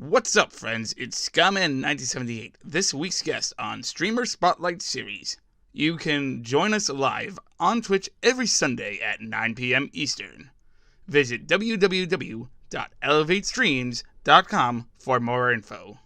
What's up, friends? It's Skaman1978, this week's guest on Streamer Spotlight Series. You can join us live on Twitch every Sunday at 9 p.m. Eastern. Visit www.elevatestreams.com for more info.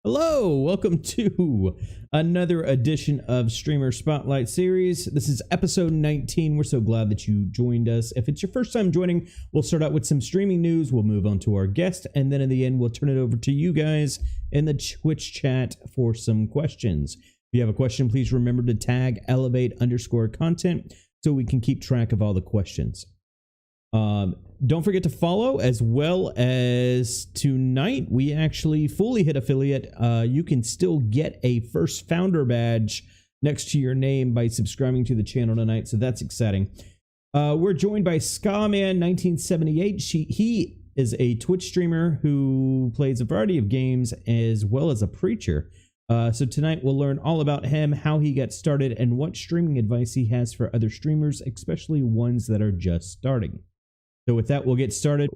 Hello, welcome to another edition of Streamer Spotlight Series. This is episode 19. We're so glad that you joined us. If it's your first time joining, we'll start out with some streaming news. We'll move on to our guest, and then in the end, we'll turn it over to you guys in the Twitch chat for some questions. If you have a question, please remember to tag elevate_content so we can keep track of all the questions. Don't forget to follow, as well as tonight we actually fully hit affiliate. You can still get a first founder badge next to your name by subscribing to the channel tonight, so that's exciting. We're joined by Skaman1978. He is a Twitch streamer who plays a variety of games as well as a preacher. So tonight we'll learn all about him, how he got started, and what streaming advice he has for other streamers, especially ones that are just starting. So with that, we'll get started.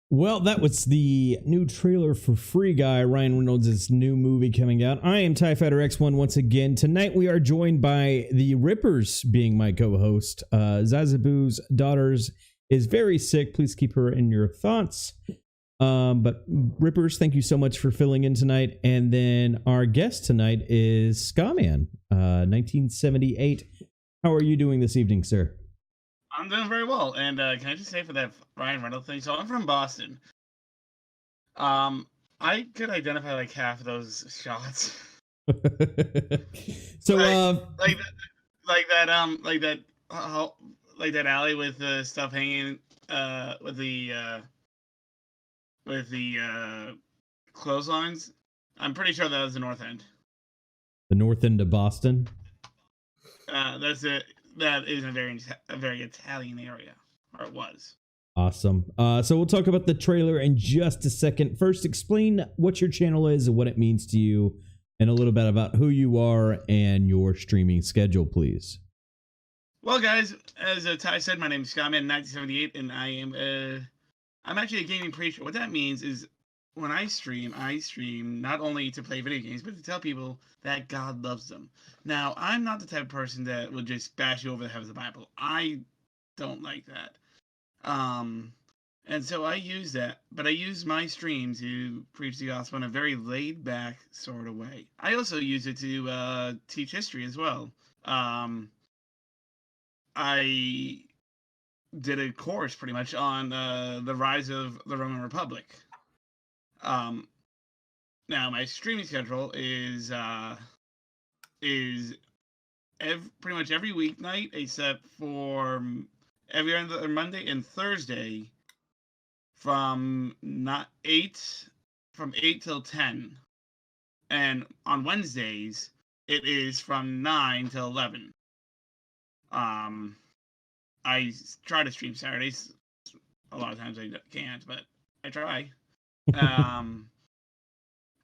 Well, that was the new trailer for Free Guy, Ryan Reynolds' new movie coming out. I am TIE Fighter X1 once again. Tonight we are joined by the Rippers being my co-host. Zazabu's daughters is very sick. Please keep her in your thoughts. But Rippers, thank you so much for filling in tonight. And then our guest tonight is Skaman, 1978. How are you doing this evening, sir? I'm doing very well, and can I just say for that Ryan Reynolds thing, so I'm from Boston. I could identify like half of those shots. So like that alley with the stuff hanging with the clotheslines. I'm pretty sure that was the North End. The North End of Boston. That's it. That is a very Italian area, or it was. Awesome. So we'll talk about the trailer in just a second. First, explain what your channel is and what it means to you, and a little bit about who you are and your streaming schedule, please. Well, guys, as Ty said, my name is Skaman1978, and I'm actually a gaming preacher. What that means is, when I stream not only to play video games, but to tell people that God loves them. Now, I'm not the type of person that will just bash you over the head with the Bible. I don't like that. And so I use that, but I use my stream to preach the gospel in a very laid-back sort of way. I also use it to teach history as well. I did a course pretty much on the rise of the Roman Republic. Now my streaming schedule is pretty much every weeknight except for every other Monday and Thursday from 8 till 10, and on Wednesdays it is from 9 till 11. I try to stream Saturdays. A lot of times I can't, but I try.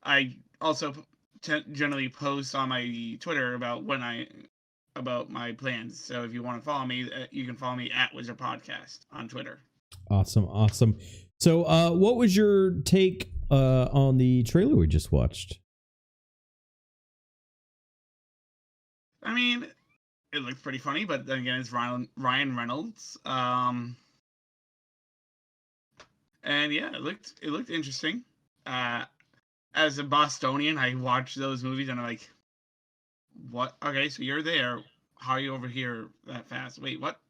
I also generally post on my Twitter about my plans. So if you want to follow me, you can follow me at Wizard Podcast on Twitter. Awesome. So, what was your take on the trailer we just watched? I mean, it looked pretty funny, but then again, it's Ryan Reynolds. And yeah, it looked interesting. As a Bostonian, I watch those movies and I'm like, what? Okay, so you're there. How are you over here that fast? Wait, what?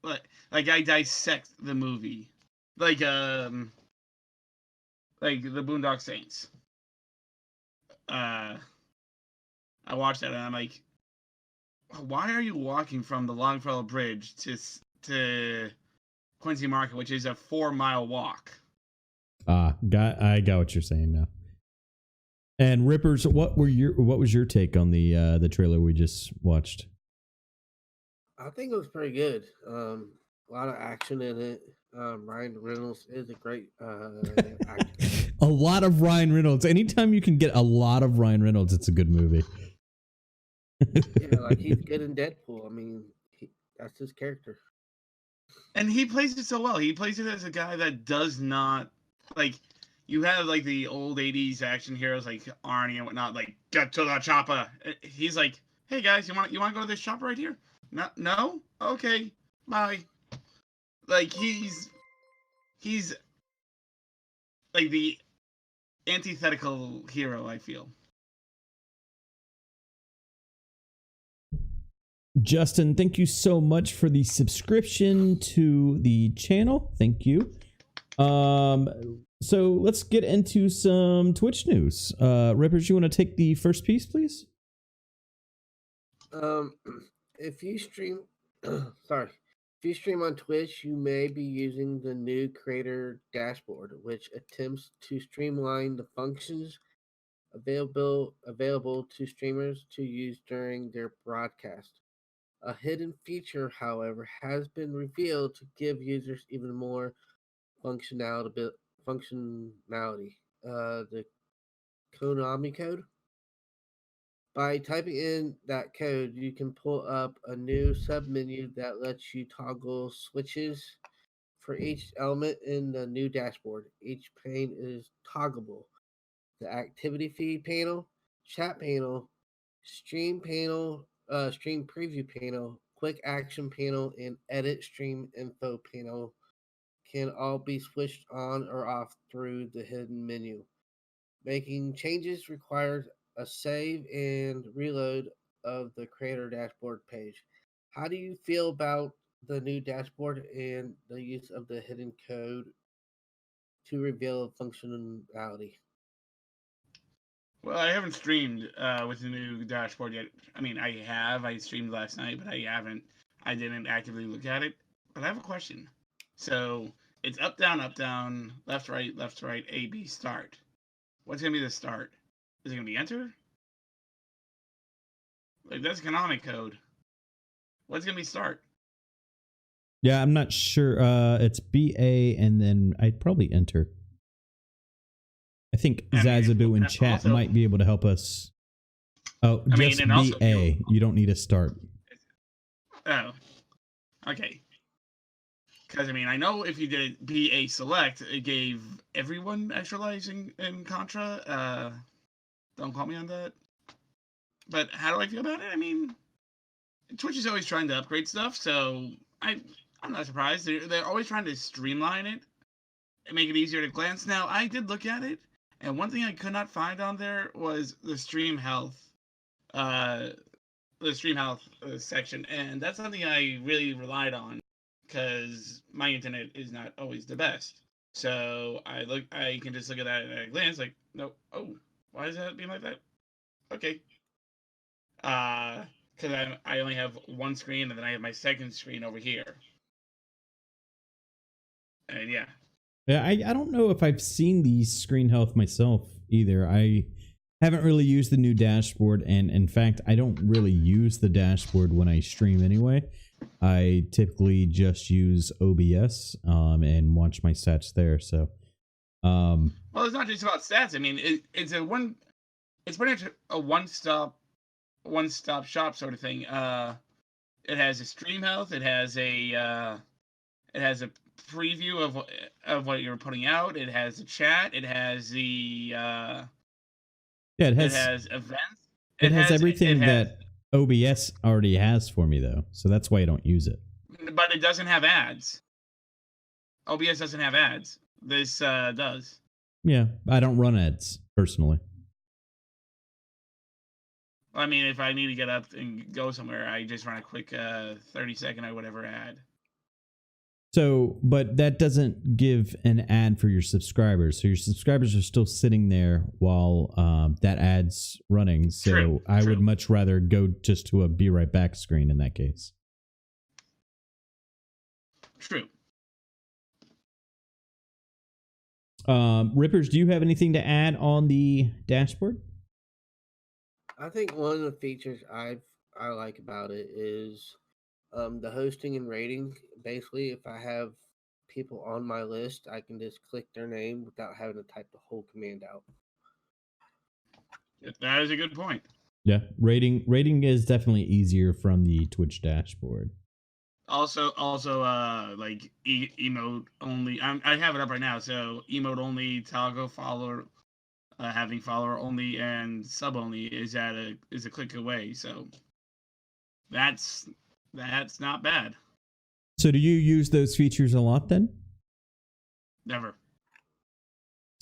Like I dissect the movie, like the Boondock Saints. I watched that and I'm like, why are you walking from the Longfellow Bridge to Quincy Market, which is a 4-mile walk? I got what you're saying now. And Rippers, what was your take on the trailer we just watched? I think it was pretty good. A lot of action in it. Ryan Reynolds is a great actor. A lot of Ryan Reynolds. Anytime you can get a lot of Ryan Reynolds, it's a good movie. Yeah, like he's good in Deadpool. I mean, that's his character. And he plays it so well. He plays it as a guy that does not like. You have like the old '80s action heroes like Arnie and whatnot, like get to the chopper. He's like, hey guys, you want to go to this shop right here? No, no, okay, bye. Like he's like the antithetical hero, I feel. Justin, thank you so much for the subscription to the channel. Thank you. So let's get into some Twitch news. Rippers, you want to take the first piece, please? If you stream, sorry, if you stream on Twitch, you may be using the new creator dashboard, which attempts to streamline the functions available to streamers to use during their broadcast. A hidden feature, however, has been revealed to give users even more functionality. The Konami code. By typing in that code, you can pull up a new submenu that lets you toggle switches for each element in the new dashboard. Each pane is toggleable. The activity feed panel, chat panel, stream preview panel, quick action panel, and edit stream info panel can all be switched on or off through the hidden menu. Making changes requires a save and reload of the creator dashboard page. How do you feel about the new dashboard and the use of the hidden code to reveal functionality? Well, I haven't streamed with the new dashboard yet. I mean, I have. I streamed last night, but I haven't. I didn't actively look at it. But I have a question. So it's up, down, left, right, A, B, start. What's gonna be the start? Is it gonna be enter? Like that's canonic code. What's gonna be start? Yeah, I'm not sure. It's BA and then I'd probably enter. I think Zazabu in chat also might be able to help us. Oh, just BA. You don't need a start. Oh, okay. Because I mean, I know if you did BA select, it gave everyone extra lives in Contra. Don't call me on that. But how do I feel about it? I mean, Twitch is always trying to upgrade stuff, so I'm not surprised. They're always trying to streamline it and make it easier to glance. Now, I did look at it, and one thing I could not find on there was the stream health, section, and that's something I really relied on because my internet is not always the best. So I can just look at that at a glance, like, no, oh, why does that be like that? Okay. Because I only have one screen, and then I have my second screen over here. And yeah. Yeah, I don't know if I've seen the screen health myself either. I haven't really used the new dashboard, and in fact, I don't really use the dashboard when I stream anyway. I typically just use OBS and watch my stats there. So, well, it's not just about stats. I mean, it's pretty much a one-stop shop sort of thing. It has a stream health. It has a preview of what you're putting out. It has a chat. It has the it has events. It has everything that OBS already has for me, though, so that's why I don't use it. But it doesn't have ads. OBS doesn't have ads. This does. Yeah, I don't run ads personally. I mean, if I need to get up and go somewhere, I just run a quick 30-second or whatever ad. So, but that doesn't give an ad for your subscribers. So your subscribers are still sitting there while that ad's running. So true. I would much rather go just to a be right back screen in that case. True. Rippers, do you have anything to add on the dashboard? I think one of the features I like about it is the hosting and rating. Basically, if I have people on my list, I can just click their name without having to type the whole command out. That is a good point. Yeah, rating is definitely easier from the Twitch dashboard. Also, like emote only. I have it up right now. So emote only, toggle follower, having follower only, and sub only is a click away. So that's that's not bad. So do you use those features a lot then? Never.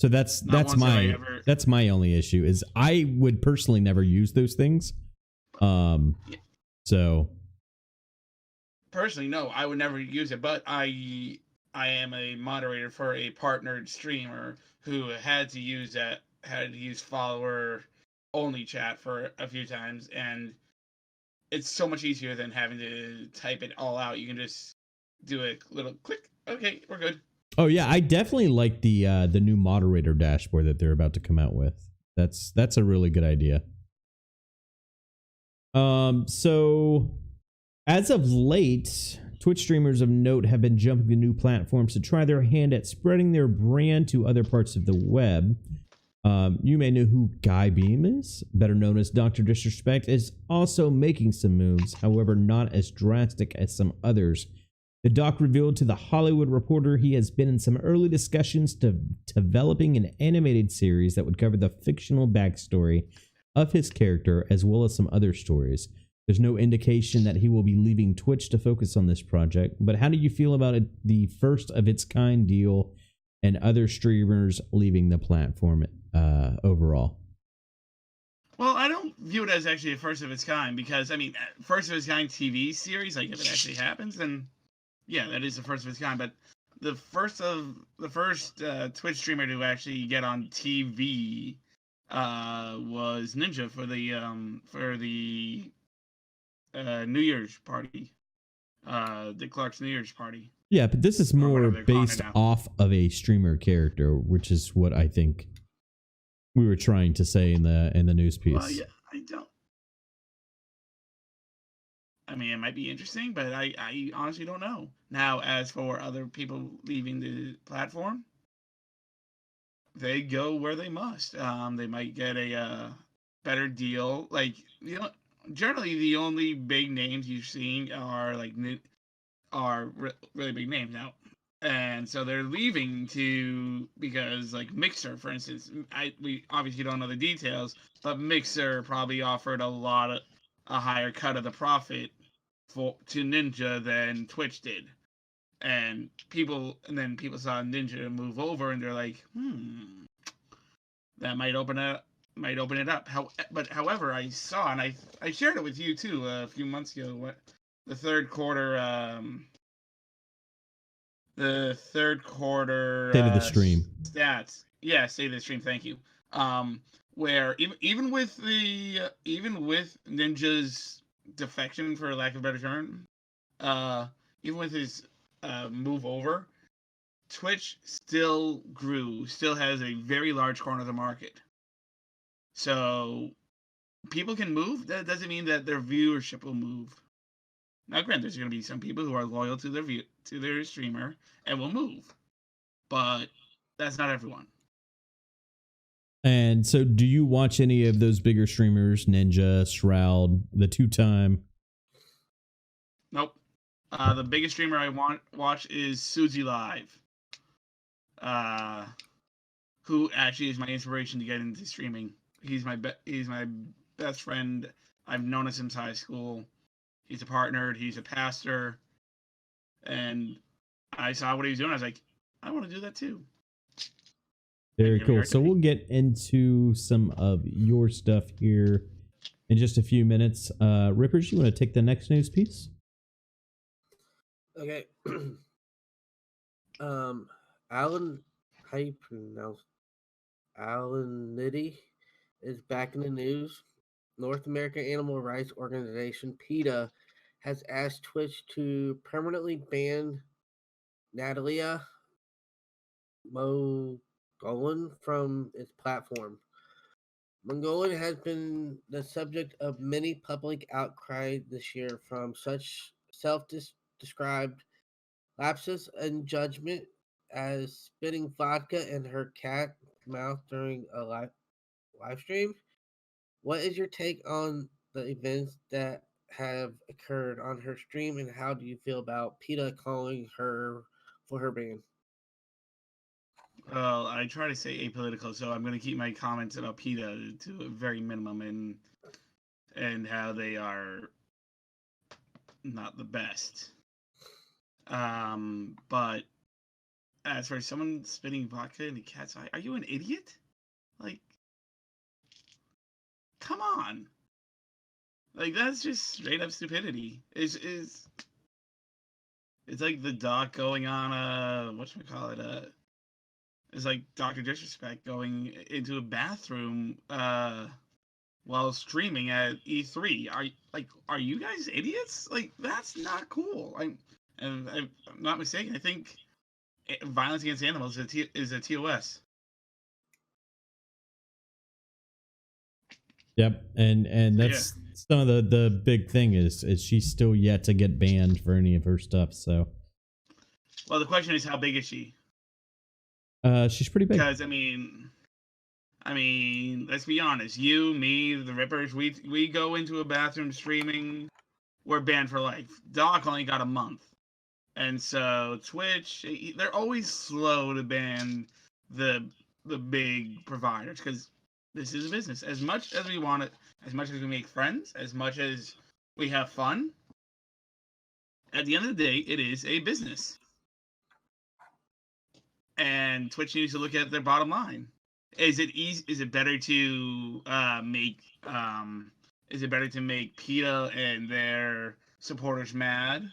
So that's Not that's once have I my ever. that's my only issue is I would personally never use those things. Yeah, So personally, no, I would never use it. But I am a moderator for a partnered streamer who had to use follower only chat for a few times, and it's so much easier than having to type it all out. You can just do a little click. Okay, we're good. oh yeah, I definitely like the new moderator dashboard that they're about to come out with. That's a really good idea. So as of late, Twitch streamers of note have been jumping to new platforms to try their hand at spreading their brand to other parts of the web. You may know who Guy Beam is, better known as Dr. Disrespect, is also making some moves, however, not as drastic as some others. The doc revealed to The Hollywood Reporter he has been in some early discussions to developing an animated series that would cover the fictional backstory of his character as well as some other stories. There's no indication that he will be leaving Twitch to focus on this project, but how do you feel about it, the first of its kind deal and other streamers leaving the platform overall? Well, I don't view it as actually a first of its kind because I mean, first of its kind TV series, like if it actually happens, then yeah, that is the first of its kind. But the first Twitch streamer to actually get on TV was Ninja for the New Year's party, Dick Clark's New Year's party, Yeah, but this is or more whatever they're calling it based now. off of a streamer character, which is what I think we were trying to say in the news Well, piece. yeah, I don't. I mean, it might be interesting, but I honestly don't know. Now, as for other people leaving the platform, they go where they must. They might get a better deal. Like generally the only big names you're seeing are really big names now, and so they're leaving to because like Mixer, for instance, we obviously don't know the details, but Mixer probably offered a higher cut of the profit to Ninja than Twitch did. And then people saw Ninja move over, and they're like, that might open it up. But however, I saw and I shared it with you too a few months ago. What the third quarter State of the stream. stats. Yeah, state of the stream. Thank you. Where even with Ninja's defection, for lack of a better term, even with his move over, Twitch still grew, still has a very large corner of the market. So people can move. That doesn't mean that their viewership will move. Now, granted, there's going to be some people who are loyal to their streamer and will move, but that's not everyone. And so, do you watch any of those bigger streamers, Ninja, Shroud, the two-time? Nope. The biggest streamer I watch is Suzy Live, who actually is my inspiration to get into streaming. He's my best friend. I've known him since high school. He's a partner. He's a pastor, and I saw what he was doing. I was like, I want to do that too. Very cool. So we'll get into some of your stuff here in just a few minutes. Rippers, you want to take the next news piece? Okay. Alan, how you pronounce Alan Liddy is back in the news. North American Animal Rights Organization PETA has asked Twitch to permanently ban Natalia Mogollon from its platform. Mogollon has been the subject of many public outcry this year from such self-described lapses in judgment as spitting vodka in her cat mouth during a live stream. What is your take on the events that have occurred on her stream, and how do you feel about PETA calling her for her ban? Well, I try to stay apolitical, so I'm going to keep my comments about PETA to a very minimum, and how they are not the best. But as for someone spitting vodka in a cat's eye, are you an idiot? Like, come on. Like, that's just straight up stupidity. It's like the doc going on whatchamacallit, it's like Dr. Disrespect going into a bathroom while streaming at E3. Are you guys idiots? Like, that's not cool. And I'm not mistaken. I think violence against animals is a TOS. Yep, and that's some of the big thing is she's still yet to get banned for any of her stuff. So, well, the question is, how big is she? She's pretty big. Because I mean, let's be honest. You, me, the Rippers, we go into a bathroom streaming, we're banned for life. Doc only got a month, and so Twitch, they're always slow to ban the big providers because this is a business. As much as we want it, as much as we make friends, as much as we have fun, at the end of the day, it is a business. And Twitch needs to look at their bottom line. Is it easy? Is it better to make PETA and their supporters mad,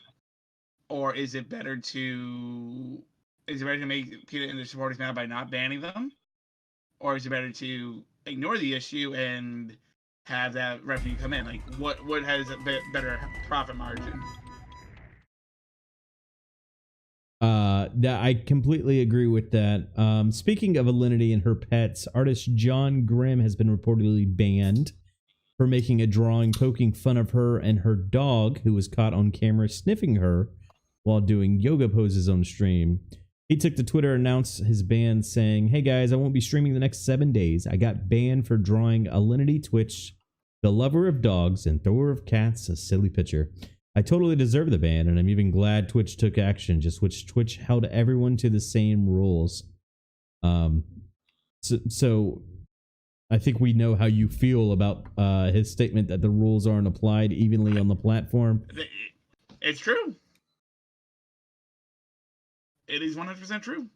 or is it better to make PETA and their supporters mad by not banning them, or is it better to ignore the issue and have that revenue come in? Like, what has a better profit margin? I completely agree with that. Speaking of Alinity and her pets, artist John Grimm has been reportedly banned for making a drawing poking fun of her and her dog, who was caught on camera sniffing her while doing yoga poses on stream. He took to Twitter and announced his ban, saying, "Hey guys, I won't be streaming the next 7 days. I got banned for drawing Alinity Twitch, the lover of dogs and thrower of cats, a silly picture. I totally deserve the ban, and I'm even glad Twitch took action, just which Twitch held everyone to the same rules." So I think we know how you feel about his statement that the rules aren't applied evenly on the platform. It's true. It is 100% true.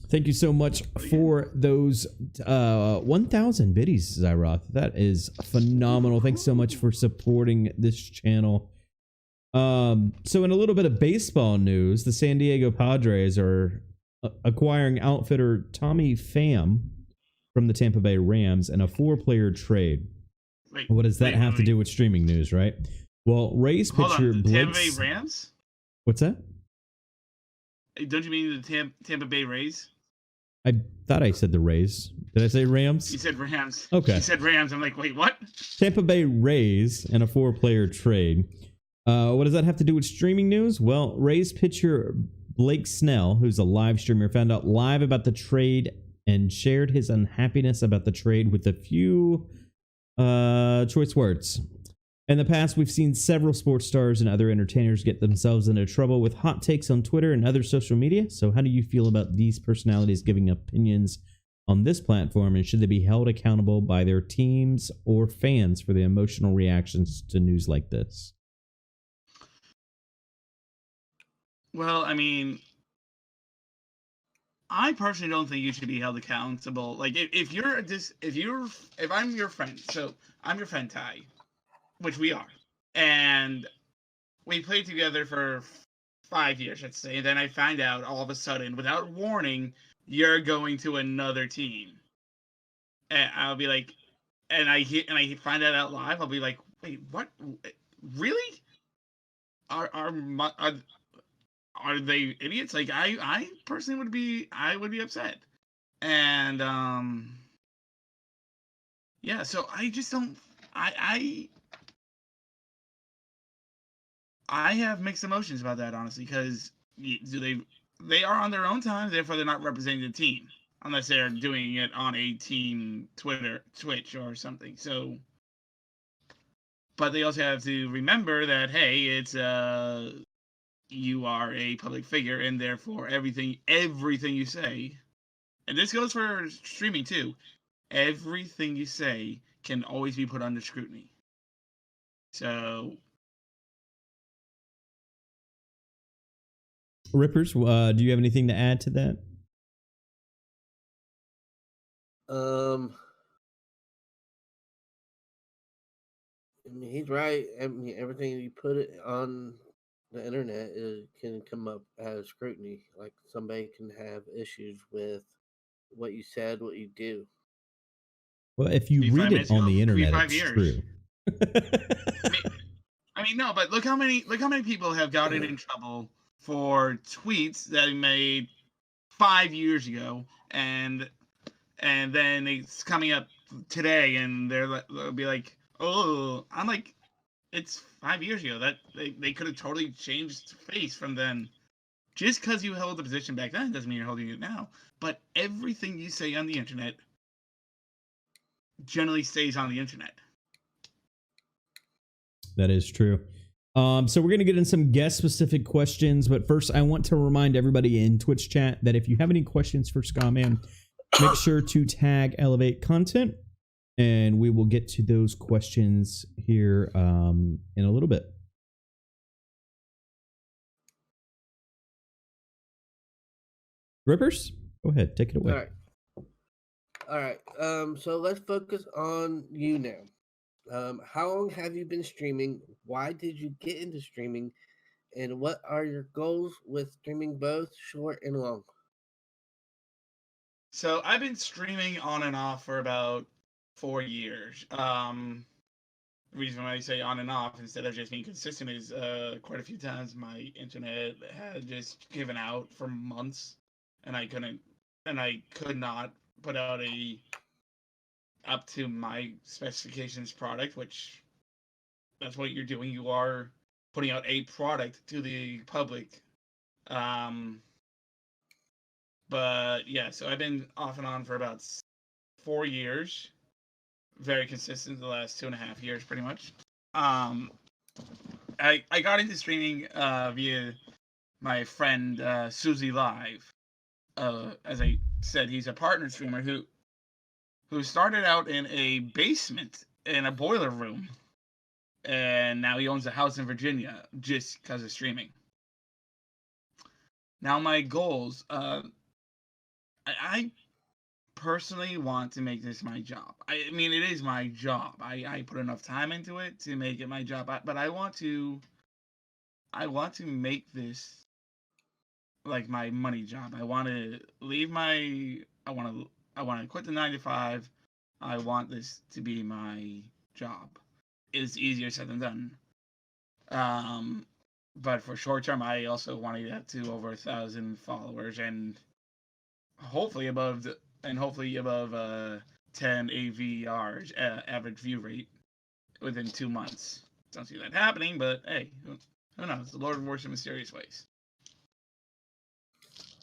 Thank you so much for those 1,000 biddies, Zyroth. That is phenomenal. Thanks so much for supporting this channel. So in a little bit of baseball news, the San Diego Padres are acquiring outfitter Tommy Pham from the Tampa Bay Rams in a 4-player trade. What does that have to do with streaming news, right? Well, Rays pitcher Tampa Bay Rams? What's that? Don't you mean the Tampa Bay Rays? I thought I said the Rays. Did I say Rams? You said Rams. Okay. You said Rams. I'm like, wait, what? Tampa Bay Rays in a 4-player trade. What does that have to do with streaming news? Well, Rays pitcher Blake Snell, who's a live streamer, found out live about the trade and shared his unhappiness about the trade with a few choice words. In the past, we've seen several sports stars and other entertainers get themselves into trouble with hot takes on Twitter and other social media. So how do you feel about these personalities giving opinions on this platform, and should they be held accountable by their teams or fans for the emotional reactions to news like this? Well, I mean, I personally don't think you should be held accountable. Like, if I'm your friend, so I'm your friend Ty, which we are, and we played together for 5 years, let's say, and then I find out all of a sudden, without warning, you're going to another team, and I'll be like, and I find that out live, I'll be like, wait, what? Really? Are they idiots? Like, I personally would be upset, and yeah. So I just don't. I have mixed emotions about that, honestly, because they are on their own time, therefore they're not representing the team. unless they're doing it on a team Twitch or something. So, but they also have to remember that, hey, it's you are a public figure, and therefore everything you say, and this goes for streaming too, everything you say can always be put under scrutiny. So, Rippers, do you have anything to add to that? I mean, he's right. I mean, everything you put it on the internet can come up as scrutiny. Like somebody can have issues with what you said, what you do. Well, if you read it on the internet, it's years. true. I mean, no, but look how many people have gotten in trouble for tweets that they made 5 years ago, and then it's coming up today, and they'll be like, "Oh," I'm like, it's 5 years ago. That they could have totally changed face from then. Just because you held the position back then doesn't mean you're holding it now. But everything you say on the internet generally stays on the internet. That is true. So we're going to get in some guest-specific questions, but first I want to remind everybody in Twitch chat that if you have any questions for Skaman, make sure to tag Elevate Content, and we will get to those questions here in a little bit. Rippers, go ahead, take it away. All right. So let's focus on you now. How long have you been streaming? Why did you get into streaming? And what are your goals with streaming, both short and long? So I've been streaming on and off for about 4 years. The reason why I say on and off instead of just being consistent is quite a few times my internet had just given out for months, and I could not put out a up to my specifications product, which that's what you're doing. You are putting out a product to the public. But yeah, so I've been off and on for about 4 years. Very consistent the last 2.5 years, pretty much. I got into streaming via my friend Susie Live. As I said, he's a partner streamer who started out in a basement in a boiler room, and now he owns a house in Virginia just because of streaming. Now my goals, I personally want to make this my job. I mean, it is my job. I put enough time into it to make it my job, but I want to make this like my money job. I want to leave my I want to quit the 9 to 5. I want this to be my job. It's easier said than done. But for short term, I also want to get to over 1,000 followers and hopefully above 10 AVRs, average view rate, within 2 months. Don't see that happening, but hey, who knows? The Lord works in mysterious ways.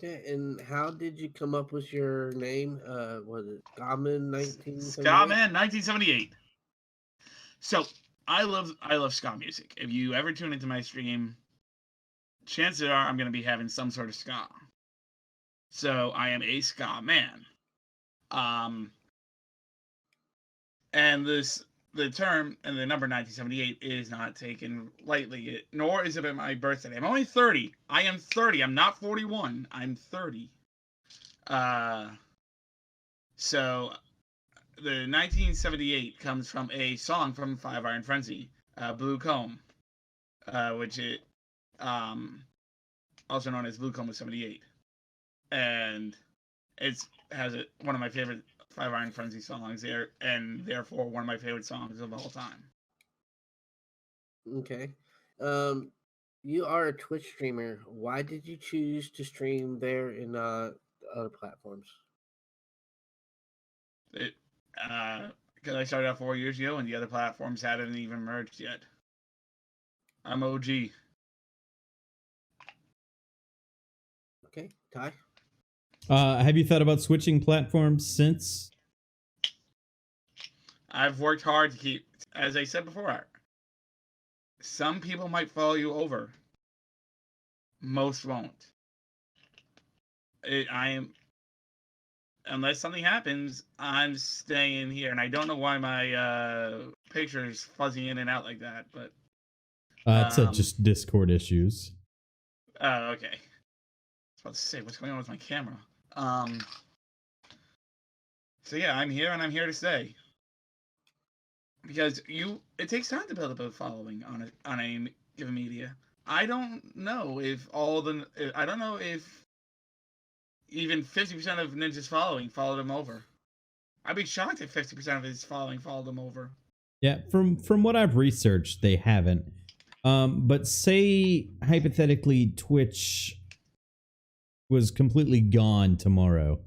Okay, and how did you come up with your name? Was it Skaman1978? Skaman1978. So I love ska music. If you ever tune into my stream, chances are I'm going to be having some sort of ska. So I am a ska man. And the term and the number 1978 is not taken lightly, nor is it my birthday. I'm only 30. I am 30. I'm not 41. I'm 30. So the 1978 comes from a song from Five Iron Frenzy, Blue Comb, which it also known as Blue Comb of 78, and has one of my favorite Five Iron Frenzy songs there, and therefore one of my favorite songs of all time. Okay. You are a Twitch streamer. Why did you choose to stream there and not other platforms? Because I started out 4 years ago, and the other platforms hadn't even merged yet. I'm OG. Okay, Ty. Have you thought about switching platforms since? I've worked hard to keep, as I said before, some people might follow you over. Most won't. I am, unless something happens, I'm staying here. And I don't know why my picture is fuzzy in and out like that, but It's just Discord issues. oh, okay. I was about to say, what's going on with my camera? So yeah, I'm here and I'm here to stay. Because it takes time to build up a following on a given media. I don't know if even 50% of Ninja's following followed him over. I'd be shocked if 50% of his following followed him over. Yeah, from what I've researched, they haven't. But say hypothetically Twitch was completely gone tomorrow.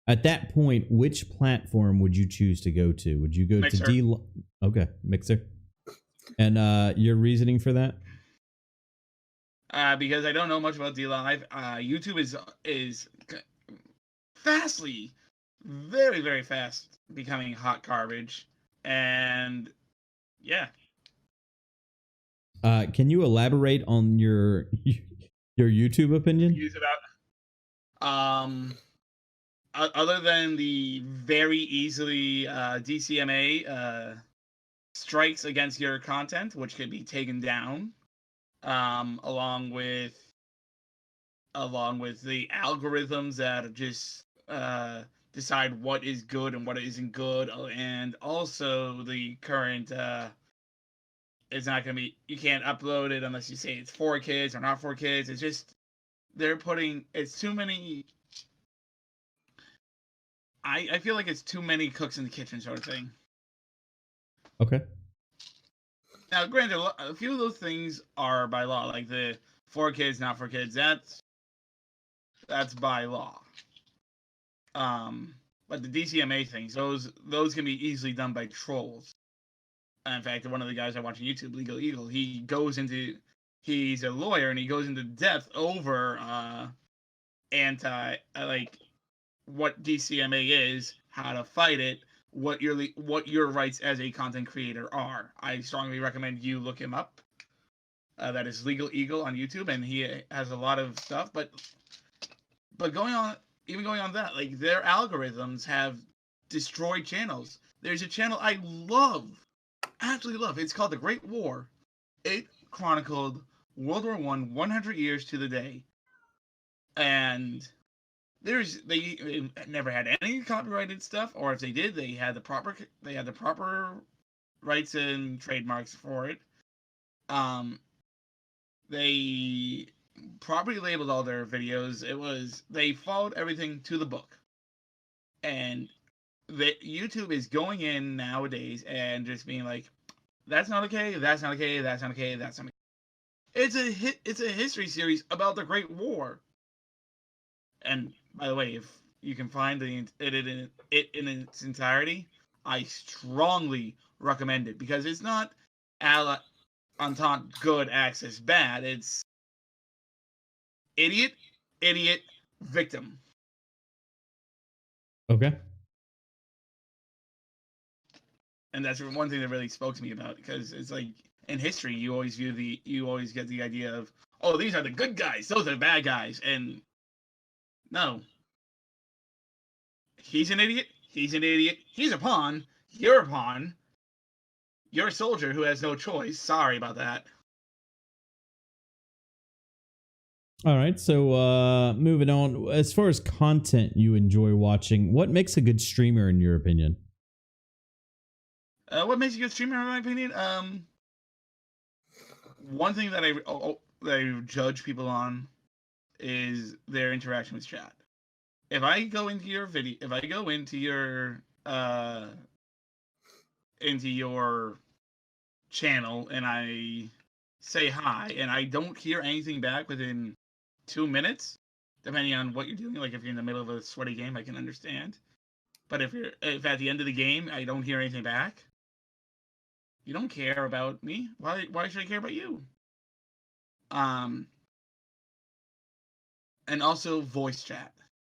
At that point, which platform would you choose to go to? Would you go Mixer. to Okay, Mixer. And your reasoning for that? Because I don't know much about DLive. YouTube is fastly, very, very fast becoming hot garbage. And yeah. Can you elaborate on your YouTube opinion? Use about other than the very easily DCMA strikes against your content, which could be taken down, along with the algorithms that just decide what is good and what isn't good, and also the current it's not going to be, you can't upload it unless you say it's for kids or not for kids. It's just it's too many. I feel like it's too many cooks in the kitchen sort of thing. Okay. Now, granted, a few of those things are by law, like the for kids, not for kids. That's by law. But the DCMA things, those can be easily done by trolls. In fact, one of the guys I watch on YouTube, Legal Eagle, he's a lawyer and he goes into depth over what DCMA is, how to fight it, what your rights as a content creator are. I strongly recommend you look him up. That is Legal Eagle on YouTube, and he has a lot of stuff. But going on that, like, their algorithms have destroyed channels. There's a channel I love, absolutely love. It's called The Great War. It chronicled World War I 100 years to the day, and they never had any copyrighted stuff, or if they did, they had the proper rights and trademarks for it. They properly labeled all their videos. They followed everything to the book, and YouTube is going in nowadays and just being like, that's not okay, that's not okay, that's not okay, that's not okay. It's a history series about the Great War. And by the way, if you can find it in its entirety, I strongly recommend it, because it's not entente good, access bad. It's idiot, victim. Okay. And that's one thing that really spoke to me about, because it's like, in history, you always get the idea of, oh, these are the good guys, those are the bad guys, and no. He's an idiot. He's a pawn. You're a pawn. You're a soldier who has no choice. Sorry about that. All right, so moving on. As far as content you enjoy watching, what makes a good streamer in your opinion? What makes a good streamer, in my opinion? One thing that I judge people on is their interaction with chat. If I go into your video, if I go into your channel and I say hi and I don't hear anything back within 2 minutes, depending on what you're doing, like if you're in the middle of a sweaty game, I can understand. But if at the end of the game I don't hear anything back, you don't care about me. Why should I care about you? And also voice chat.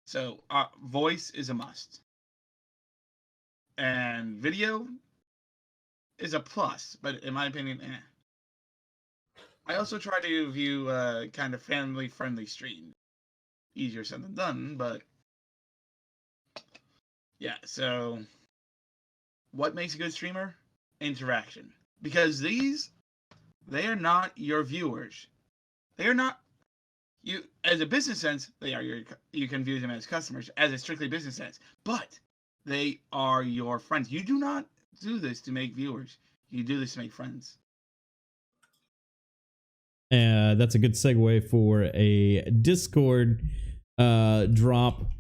So voice is a must, and video is a plus, but in my opinion, I also try to view kind of family-friendly streams. Easier said than done, but yeah. So, what makes a good streamer? Interaction, because they are not your viewers. They are not you as a business sense. They are your you can view them as customers as a strictly business sense, but they are your friends. You do not do this to make viewers. You do this to make friends. That's a good segue for a Discord drop.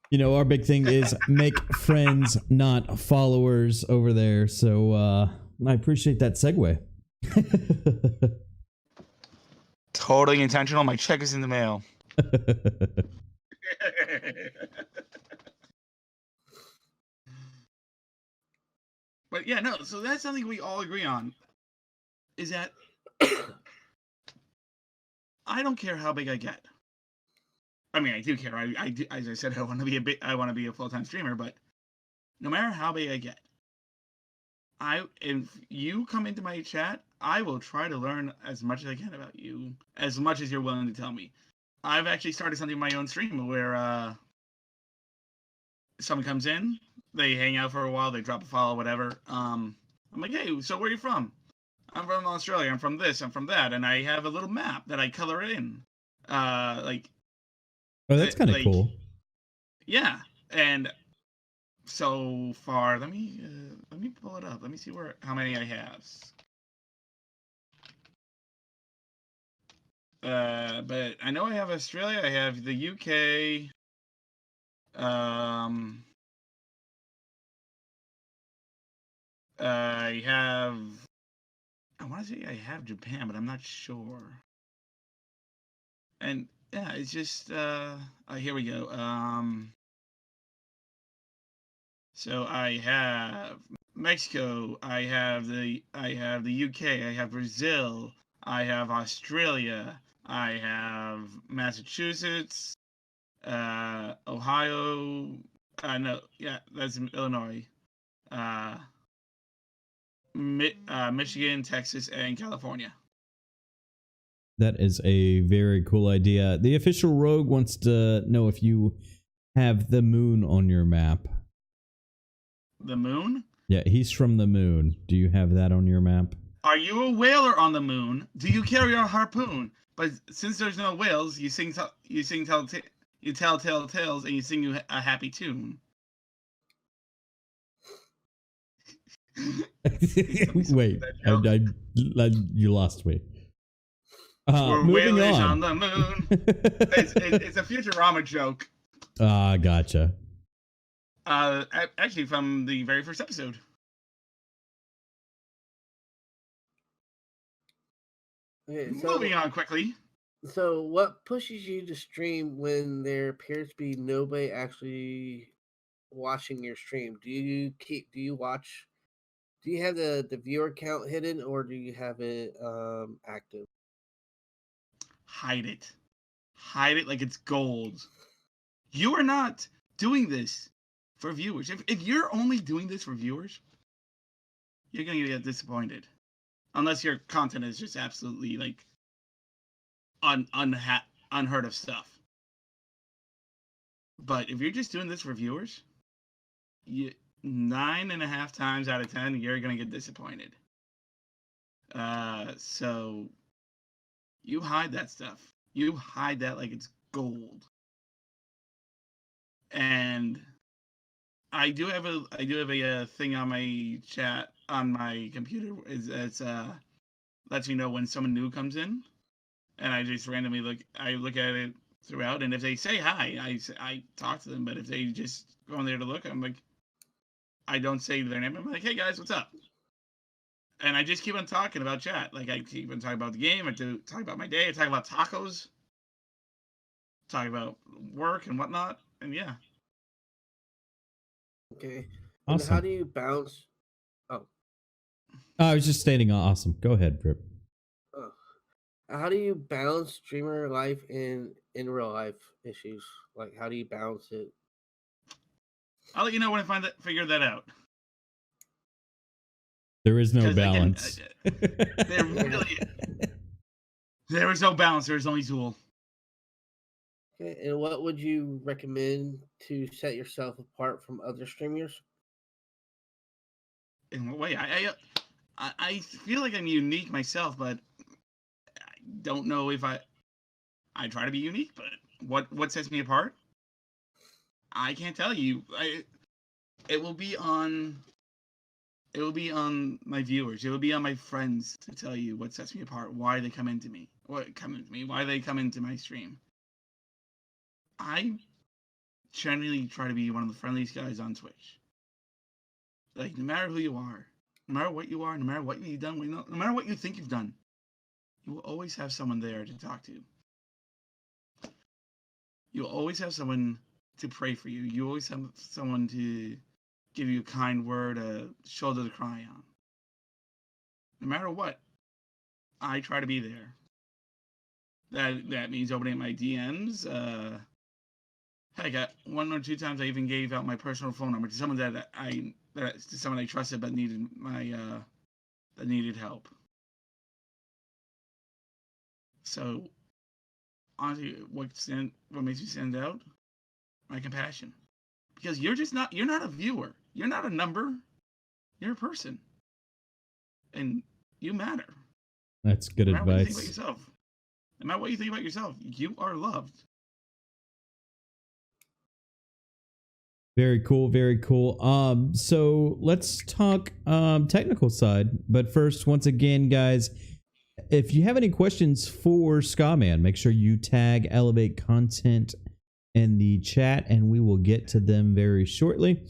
You know, our big thing is make friends, not followers over there. So I appreciate that segue. Totally intentional. My check is in the mail. But yeah, no. So that's something we all agree on. Is that I don't care how big I get. I mean, I do care. I do, as I said, I want to be a full-time streamer. But no matter how big I get, if you come into my chat, I will try to learn as much as I can about you, as much as you're willing to tell me. I've actually started something in my own stream where someone comes in, they hang out for a while, they drop a follow, whatever. I'm like, hey, so where are you from? I'm from Australia. I'm from this. I'm from that, and I have a little map that I color in. Like, oh, that's kind of like, cool. Yeah, and so far, let me pull it up. Let me see how many I have. But I know I have Australia. I have the UK. I have. I want to say I have Japan, but I'm not sure. And yeah, it's just. Here we go. So I have Mexico. I have the UK. I have Brazil. I have Australia. I have Massachusetts. Ohio. No, yeah, that's Illinois. Michigan, Texas, and California. That is a very cool idea. The official rogue wants to know if you have the moon on your map. The moon? Yeah, he's from the moon. Do you have that on your map? Are you a whaler on the moon? Do you carry a harpoon? But since there's no whales, you tell tales, and you sing a happy tune. Wait, you lost me. We're moving on the moon. It's a Futurama joke. Gotcha. Actually, from the very first episode. Okay, moving on quickly. So, what pushes you to stream when there appears to be nobody actually watching your stream? Do you watch? Do you have the viewer count hidden, or do you have it active? Hide it like it's gold. You are not doing this for viewers. If you're only doing this for viewers, you're gonna get disappointed, unless your content is just absolutely like unheard of stuff. But if you're just doing this for viewers, 9.5 times out of 10, you're gonna get disappointed. So you hide that stuff. You hide that like it's gold. And I do have a thing on my chat on my computer. It's lets me know when someone new comes in, and I just randomly look at it throughout, and if they say hi, I talk to them. But if they just go in there to look, I'm like, I don't say their name. I'm like, hey guys, what's up? And I just keep on talking about chat. Like I keep on talking about the game. I do talk about my day. I talk about tacos. Talk about work and whatnot. And yeah. Okay. Awesome. And how do you bounce? Oh. I was just stating awesome. Go ahead, Rip. Oh. How do you balance streamer life in real life issues? Like, how do you balance it? I'll let you know when I figure that out. There is no Because again, balance. there is no balance. There is only Zool. Okay, and what would you recommend to set yourself apart from other streamers? In what way? I feel like I'm unique myself, but I don't know if I try to be unique. But what sets me apart? I can't tell you. It will be on my viewers. It will be on my friends to tell you what sets me apart. Why they come into me. Why they come into my stream. I generally try to be one of the friendliest guys on Twitch. Like, no matter who you are, no matter what you are, no matter what you've done, no matter what you think you've done, you will always have someone there to talk to. You'll always have someone to pray for you. You always have someone to give you a kind word, a shoulder to cry on. No matter what, I try to be there. That means opening my DMs. Heck, one or two times I even gave out my personal phone number to someone that I trusted but needed that needed help. So honestly, what makes me stand out? My compassion. Because you're not a viewer. You're not a number. You're a person. And you matter. That's good no matter advice. What you think about yourself. No matter what you think about yourself, you are loved. Very cool, very cool. So let's talk technical side. But first, once again, guys, if you have any questions for Skaman, make sure you tag Elevate Content in the chat, and we will get to them very shortly.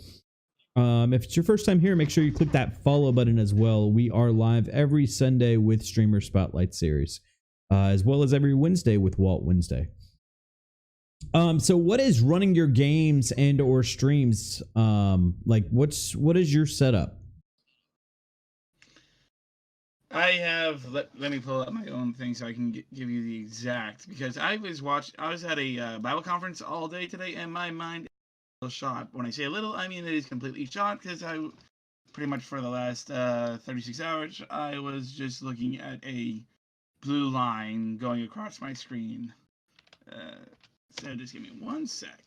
If it's your first time here, make sure you click that follow button as well. We are live every Sunday with Streamer Spotlight Series, as well as every Wednesday with Walt Wednesday. So what is running your games and or streams? Like what is your setup? I have let me pull up my own thing so I can give you the exact, because I was at a Bible conference all day today, and my mind is a little shot. When I say a little, I mean it is completely shot, because I pretty much for the last 36 hours I was just looking at a blue line going across my screen. So just give me one sec.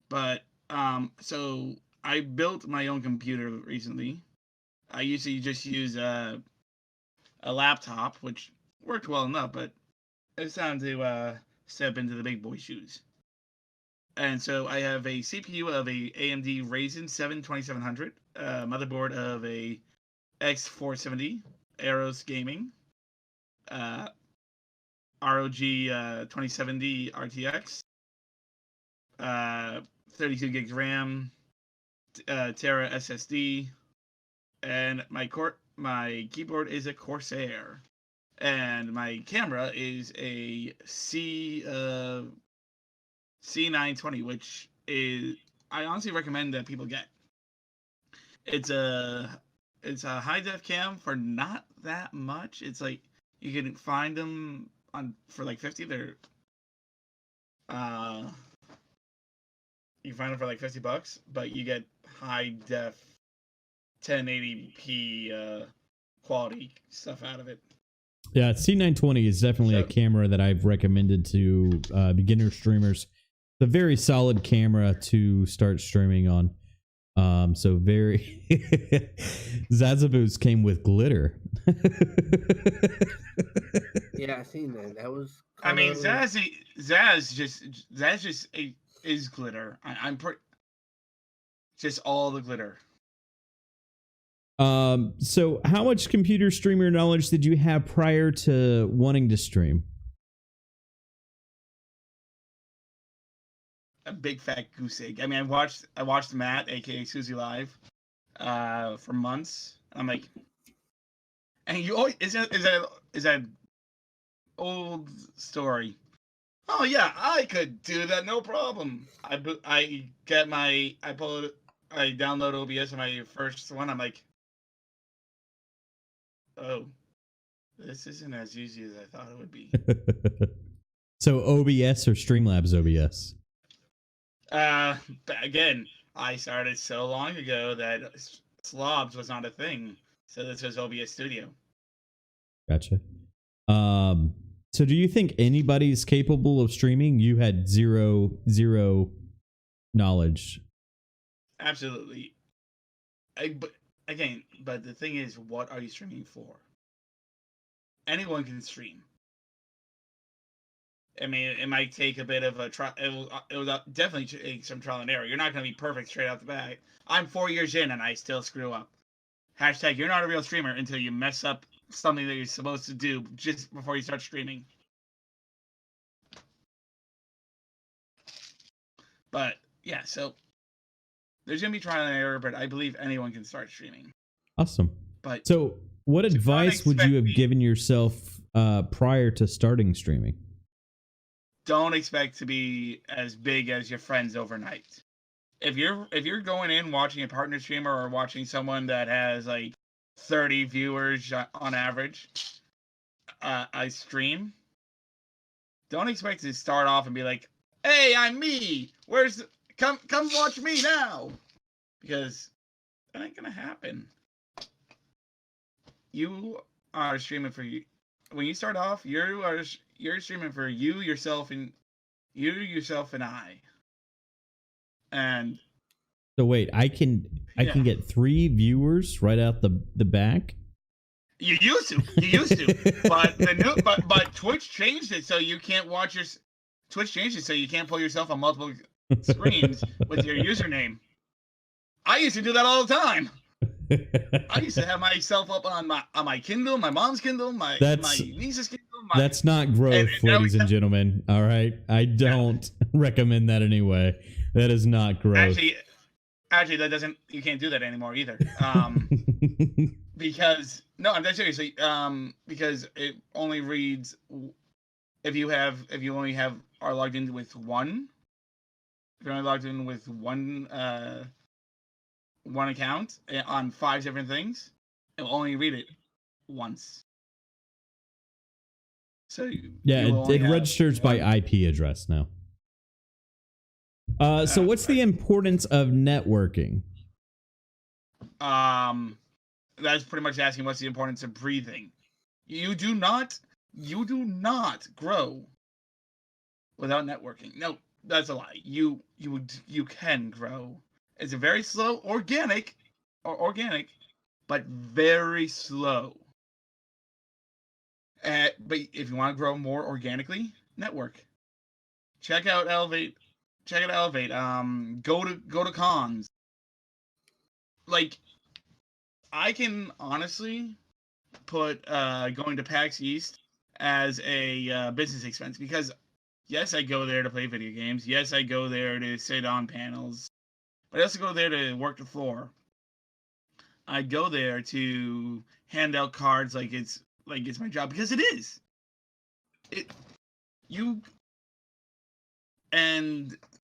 But so I built my own computer recently. I used to just use a laptop, which worked well enough, but it's time to step into the big boy shoes. And so I have a CPU of a AMD Ryzen 7 2700, motherboard of a X470 Aeros Gaming, ROG 2070 RTX, 32 gigs RAM, Tera SSD, and my keyboard is a Corsair, and my camera is a C920, which is I honestly recommend that people get. It's a high def cam for not that much. It's like you can find them for like 50. They're you can find them for like $50, but you get high def 1080p quality stuff out of it. Yeah, C920 is definitely a camera that I've recommended to beginner streamers. It's a very solid camera to start streaming on. So very Zazaboos came with glitter. Yeah, I seen that. That was. I mean, Zaz just is glitter. I'm just all the glitter. So how much computer streamer knowledge did you have prior to wanting to stream? A big fat goose egg. I mean, I watched Matt, aka Susie Live, for months. I'm like, and you always is that old story. Oh yeah, I could do that, no problem. I download OBS on my first one. I'm like, oh, This isn't as easy as I thought it would be. So OBS or Streamlabs OBS? Again, I started so long ago that slobs was not a thing. So this was OBS Studio. Gotcha. So do you think anybody's capable of streaming? You had zero knowledge. Absolutely. But the thing is, what are you streaming for? Anyone can stream. I mean, it might take a bit of a try. It will definitely take some trial and error. You're not going to be perfect straight out the bat. I'm 4 years in and I still screw up. Hashtag, you're not a real streamer until you mess up something that you're supposed to do just before you start streaming. But yeah, so there's going to be trial and error, but I believe anyone can start streaming. Awesome. But so what advice would you have given yourself prior to starting streaming? Don't expect to be as big as your friends overnight. If you're going in watching a partner streamer or watching someone that has like 30 viewers on average, I stream. Don't expect to start off and be like, "Hey, I'm me. Come watch me now," because that ain't gonna happen. You are streaming for you. When you start off, you're streaming for you, yourself, and I. And so wait, I can get 3 viewers right out the back. You used to, but Twitch changed it so you can't watch your. Twitch changed it so you can't pull yourself on multiple screens with your username. I used to do that all the time. I used to have myself up on my Kindle, my mom's Kindle, my niece's Kindle. That's not growth, ladies and gentlemen. All right, I don't recommend that anyway. That is not growth. Actually, that doesn't. You can't do that anymore either. Because no, I'm dead seriously. Because it only reads if you only are logged in with one. If you're only logged in with one account on 5 different things, it will only read it once. So it registers by IP address now. So what's the importance of networking? That's pretty much asking what's the importance of breathing. You do not grow without networking. No, that's a lie. You can grow. It's a very slow, organic, but very slow. But if you want to grow more organically, network. Check out Elevate. Go to cons. Like, I can honestly put going to PAX East as a business expense because yes, I go there to play video games. Yes, I go there to sit on panels. But I also go there to work the floor. I go there to hand out cards like it's my job because it is.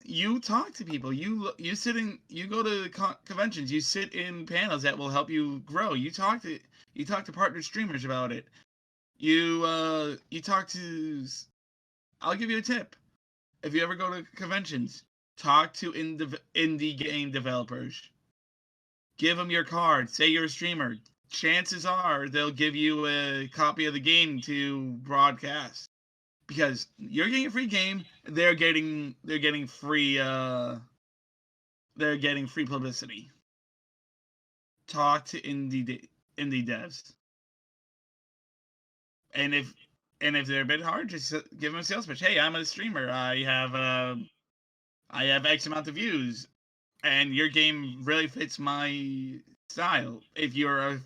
You talk to people. You go to conventions. You sit in panels that will help you grow. You talk to partner streamers about it. You talk to. I'll give you a tip. If you ever go to conventions, talk to indie game developers. Give them your card. Say you're a streamer. Chances are they'll give you a copy of the game to broadcast. Because you're getting a free game, they're getting free publicity. Talk to indie devs. And if they're a bit hard, just give them a sales pitch. Hey, I'm a streamer. I have X amount of views, and your game really fits my style. If you're a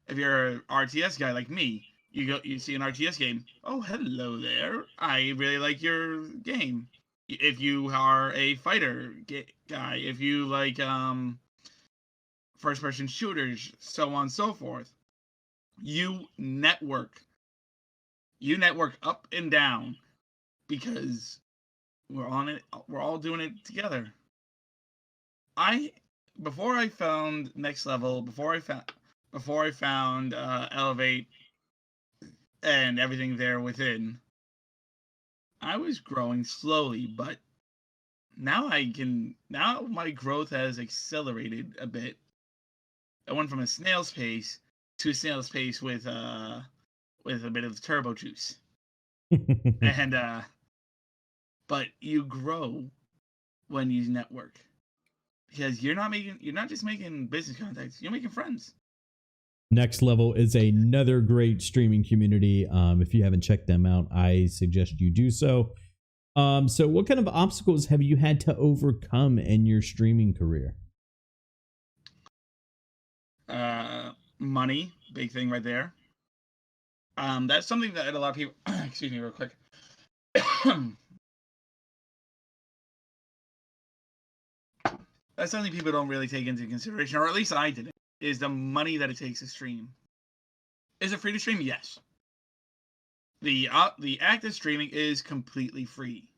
RTS guy like me, you see an RTS game. Oh, hello there. I really like your game. If you are a fighter guy, if you like first-person shooters, so on and so forth, you network. You network up and down because we're on it. We're all doing it together. Before I found Next Level, before before I found Elevate and everything there within, I was growing slowly, but now my growth has accelerated a bit. I went from a snail's pace to a snail's pace with a bit of turbo juice. And but you grow when you network. Because you're not just making business contacts, you're making friends. Next Level is another great streaming community. If you haven't checked them out, I suggest you do so. So what kind of obstacles have you had to overcome in your streaming career? Money, big thing right there. That's something that a lot of people excuse me real quick. That's something people don't really take into consideration, or at least I didn't, is the money that it takes to stream. Is it free to stream? Yes. The act of streaming is completely free.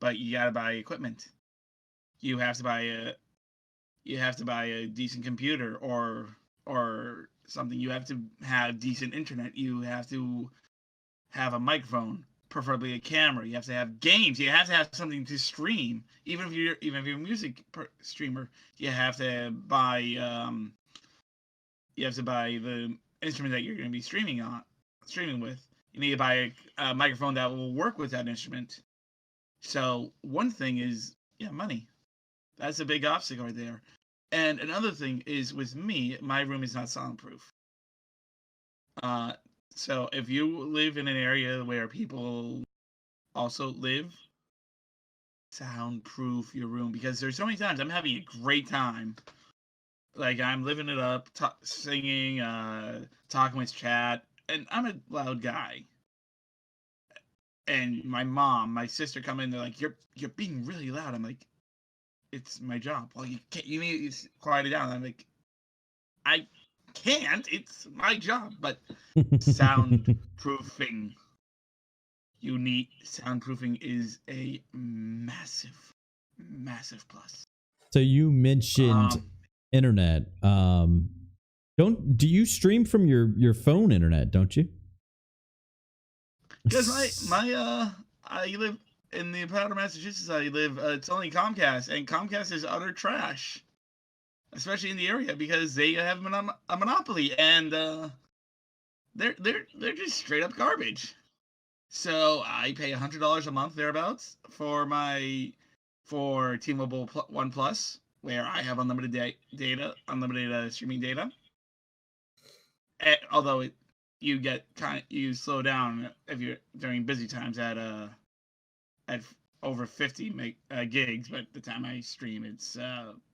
But you gotta buy equipment. You have to buy a decent computer or something. You have to have decent internet. You have to have a microphone, preferably a camera. You have to have games. You have to have something to stream. Even if you're a music streamer, you have to buy the instrument that you're going to be streaming with. You need to buy a microphone that will work with that instrument. So one thing is money. That's a big obstacle right there. And another thing is, with me, my room is not soundproof. So if you live in an area where people also live, soundproof your room, because there's so many times I'm having a great time. Like, I'm living it up, singing, talking with chat, and I'm a loud guy. And my mom, my sister come in, they're like, you're being really loud. I'm like, it's my job. Well, you need to quiet it down. I'm like, I can't. It's my job. But soundproofing. Soundproofing is a massive, massive plus. So you mentioned internet. Do you stream from your phone internet? Don't you? Because I live in the Powder, Massachusetts. I live. It's only Comcast, and Comcast is utter trash, especially in the area, because they have a monopoly, and they're just straight up garbage. So I pay $100 a month thereabouts for T-Mobile One Plus, where I have unlimited data, unlimited streaming data. Although you slow down if you're during busy times at over 50 gigs, but the time I stream, it's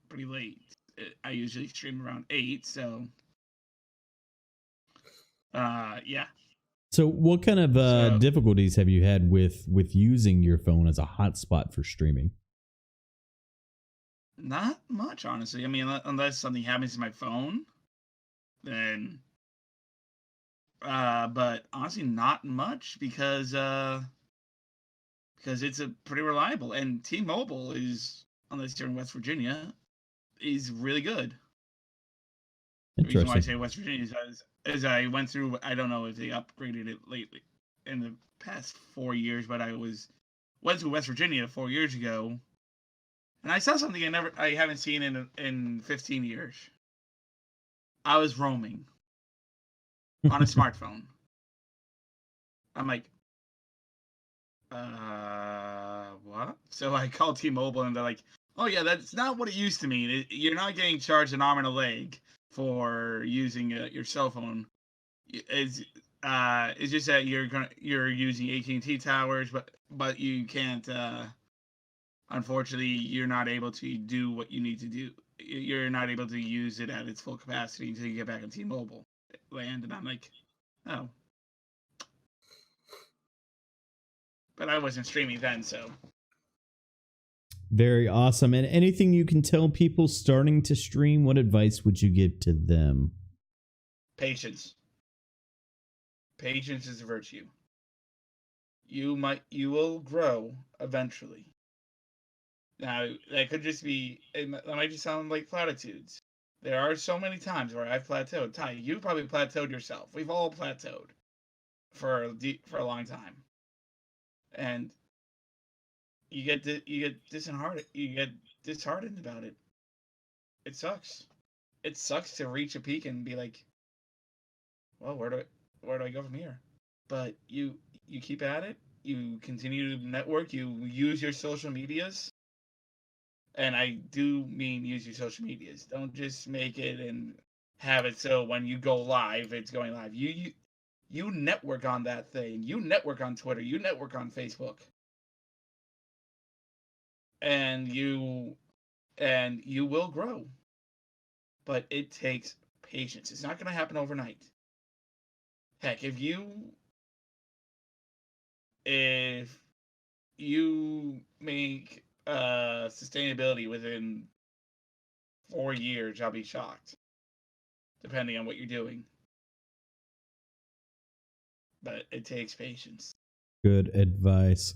pretty late. I usually stream around 8, so yeah. So what kind of difficulties have you had with using your phone as a hotspot for streaming? Not much, honestly. I mean, unless something happens to my phone, then but honestly not much, because it's a pretty reliable, and T-Mobile is, unless you're in West Virginia, is really good. The reason why I say West Virginia is I went through, I don't know if they upgraded it lately in the past 4 years, but I went to West Virginia 4 years ago, and I saw something I haven't seen in 15 years. I was roaming on a smartphone. I'm like, what? So I called T-Mobile, and they're like, oh yeah, that's not what it used to mean. You're not getting charged an arm and a leg for using your cell phone. It's just that you're using AT&T towers, but you can't. Unfortunately, you're not able to do what you need to do. You're not able to use it at its full capacity until you get back on T-Mobile land. And I'm like, oh. But I wasn't streaming then, so. Very awesome. And anything you can tell people starting to stream, what advice would you give to them? Patience. Patience is a virtue. You will grow eventually. Now, that could just be, that might just sound like platitudes. there are so many times where I've plateaued. Ty, you probably plateaued yourself. We've all plateaued for a long time, and you get disheartened about it. It sucks. It sucks to reach a peak and be like, well, where do I go from here? But you keep at it. You continue to network. You use your social medias, and I do mean use your social medias. Don't just make it and have it so when you go live, it's going live. You network on that thing. You network on Twitter. You network on Facebook, and you will grow. But it takes patience. It's not going to happen overnight. Heck, if you make sustainability within 4 years, I'll be shocked, depending on what you're doing. But it takes patience. Good advice.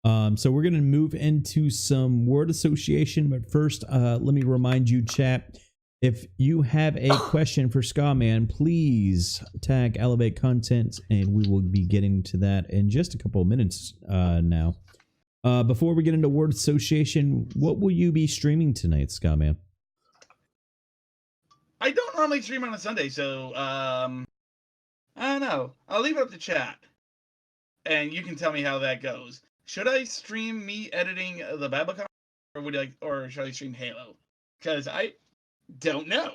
So we're going to move into some word association, but first, let me remind you, chat, if you have a question for Skaman, please tag Elevate Content, and we will be getting to that in just a couple of minutes now. Before we get into word association, what will you be streaming tonight, Skaman? I don't normally stream on a Sunday, so I don't know. I'll leave it up to chat, and you can tell me how that goes. Should I stream me editing the Babacon, or should I stream Halo? Because I don't know.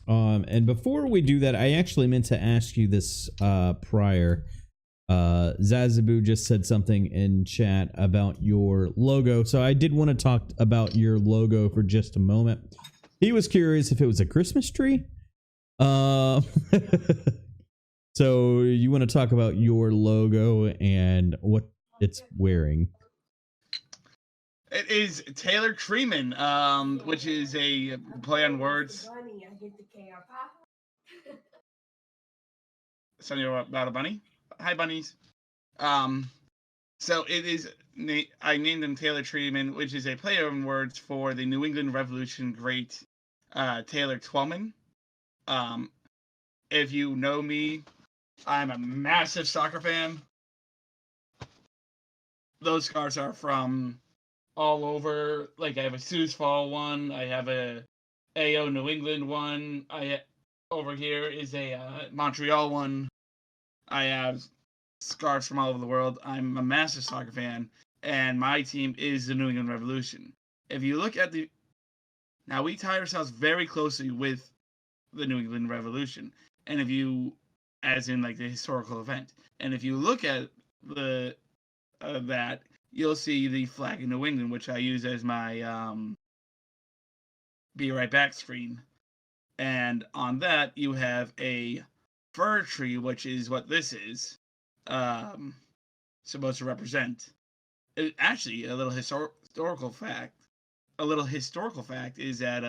And before we do that, I actually meant to ask you this prior. Zazaboo just said something in chat about your logo, so I did want to talk about your logo for just a moment. He was curious if it was a Christmas tree. So you want to talk about your logo and what it's wearing? It is Taylor Treeman, which is a play on words. Something about a bunny. Hi, bunnies. So it is. I named him Taylor Treeman, which is a play on words for the New England Revolution great Taylor Twellman. If you know me, I'm a massive soccer fan. Those scarves are from all over. Like, I have a Sioux Fall one. I have a AO New England one. Over here is a Montreal one. I have scarves from all over the world. I'm a massive soccer fan, and my team is the New England Revolution. If you look at now we tie ourselves very closely with the New England Revolution, and if you, as in like the historical event, and if you look at that, you'll see the flag of New England, which I use as my be right back screen, and on that you have a fir tree, which is what this is supposed to represent. Actually, a little historical fact. A little historical fact is that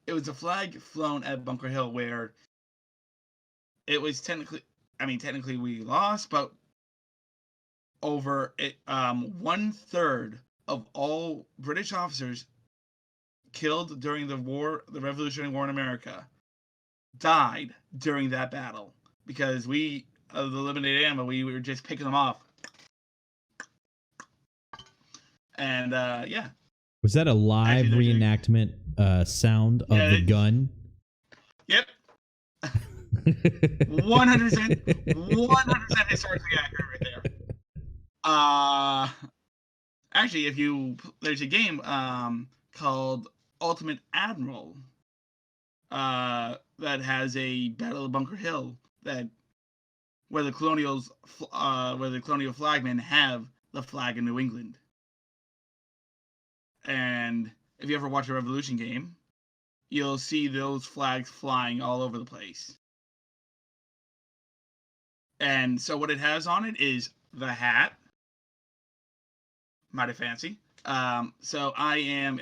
it was a flag flown at Bunker Hill, where it was technically we lost, but over it, 1/3 of all British officers killed during the Revolutionary War in America, died during that battle, because the limited ammo, we were just picking them off. And yeah. Was that a live reenactment sound of the gun? Yep. 100% historically accurate right there. Actually, there's a game called Ultimate Admiral that has a Battle of Bunker Hill where the colonial flagmen have the flag of New England. And if you ever watch a Revolution game, you'll see those flags flying all over the place. And so what it has on it is the hat. Mighty fancy. So I am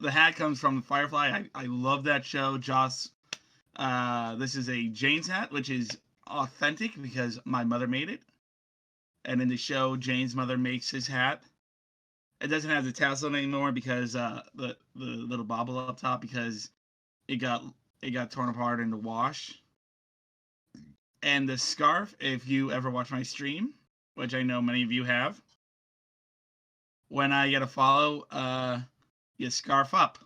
the hat comes from Firefly. I love that show. Joss. This is a Jane's hat, which is authentic because my mother made it. And in the show, Jane's mother makes his hat. It doesn't have the tassel anymore because the little bobble up top, because it got torn apart in the wash. And the scarf, if you ever watch my stream, which I know many of you have, when I get a follow, you scarf up.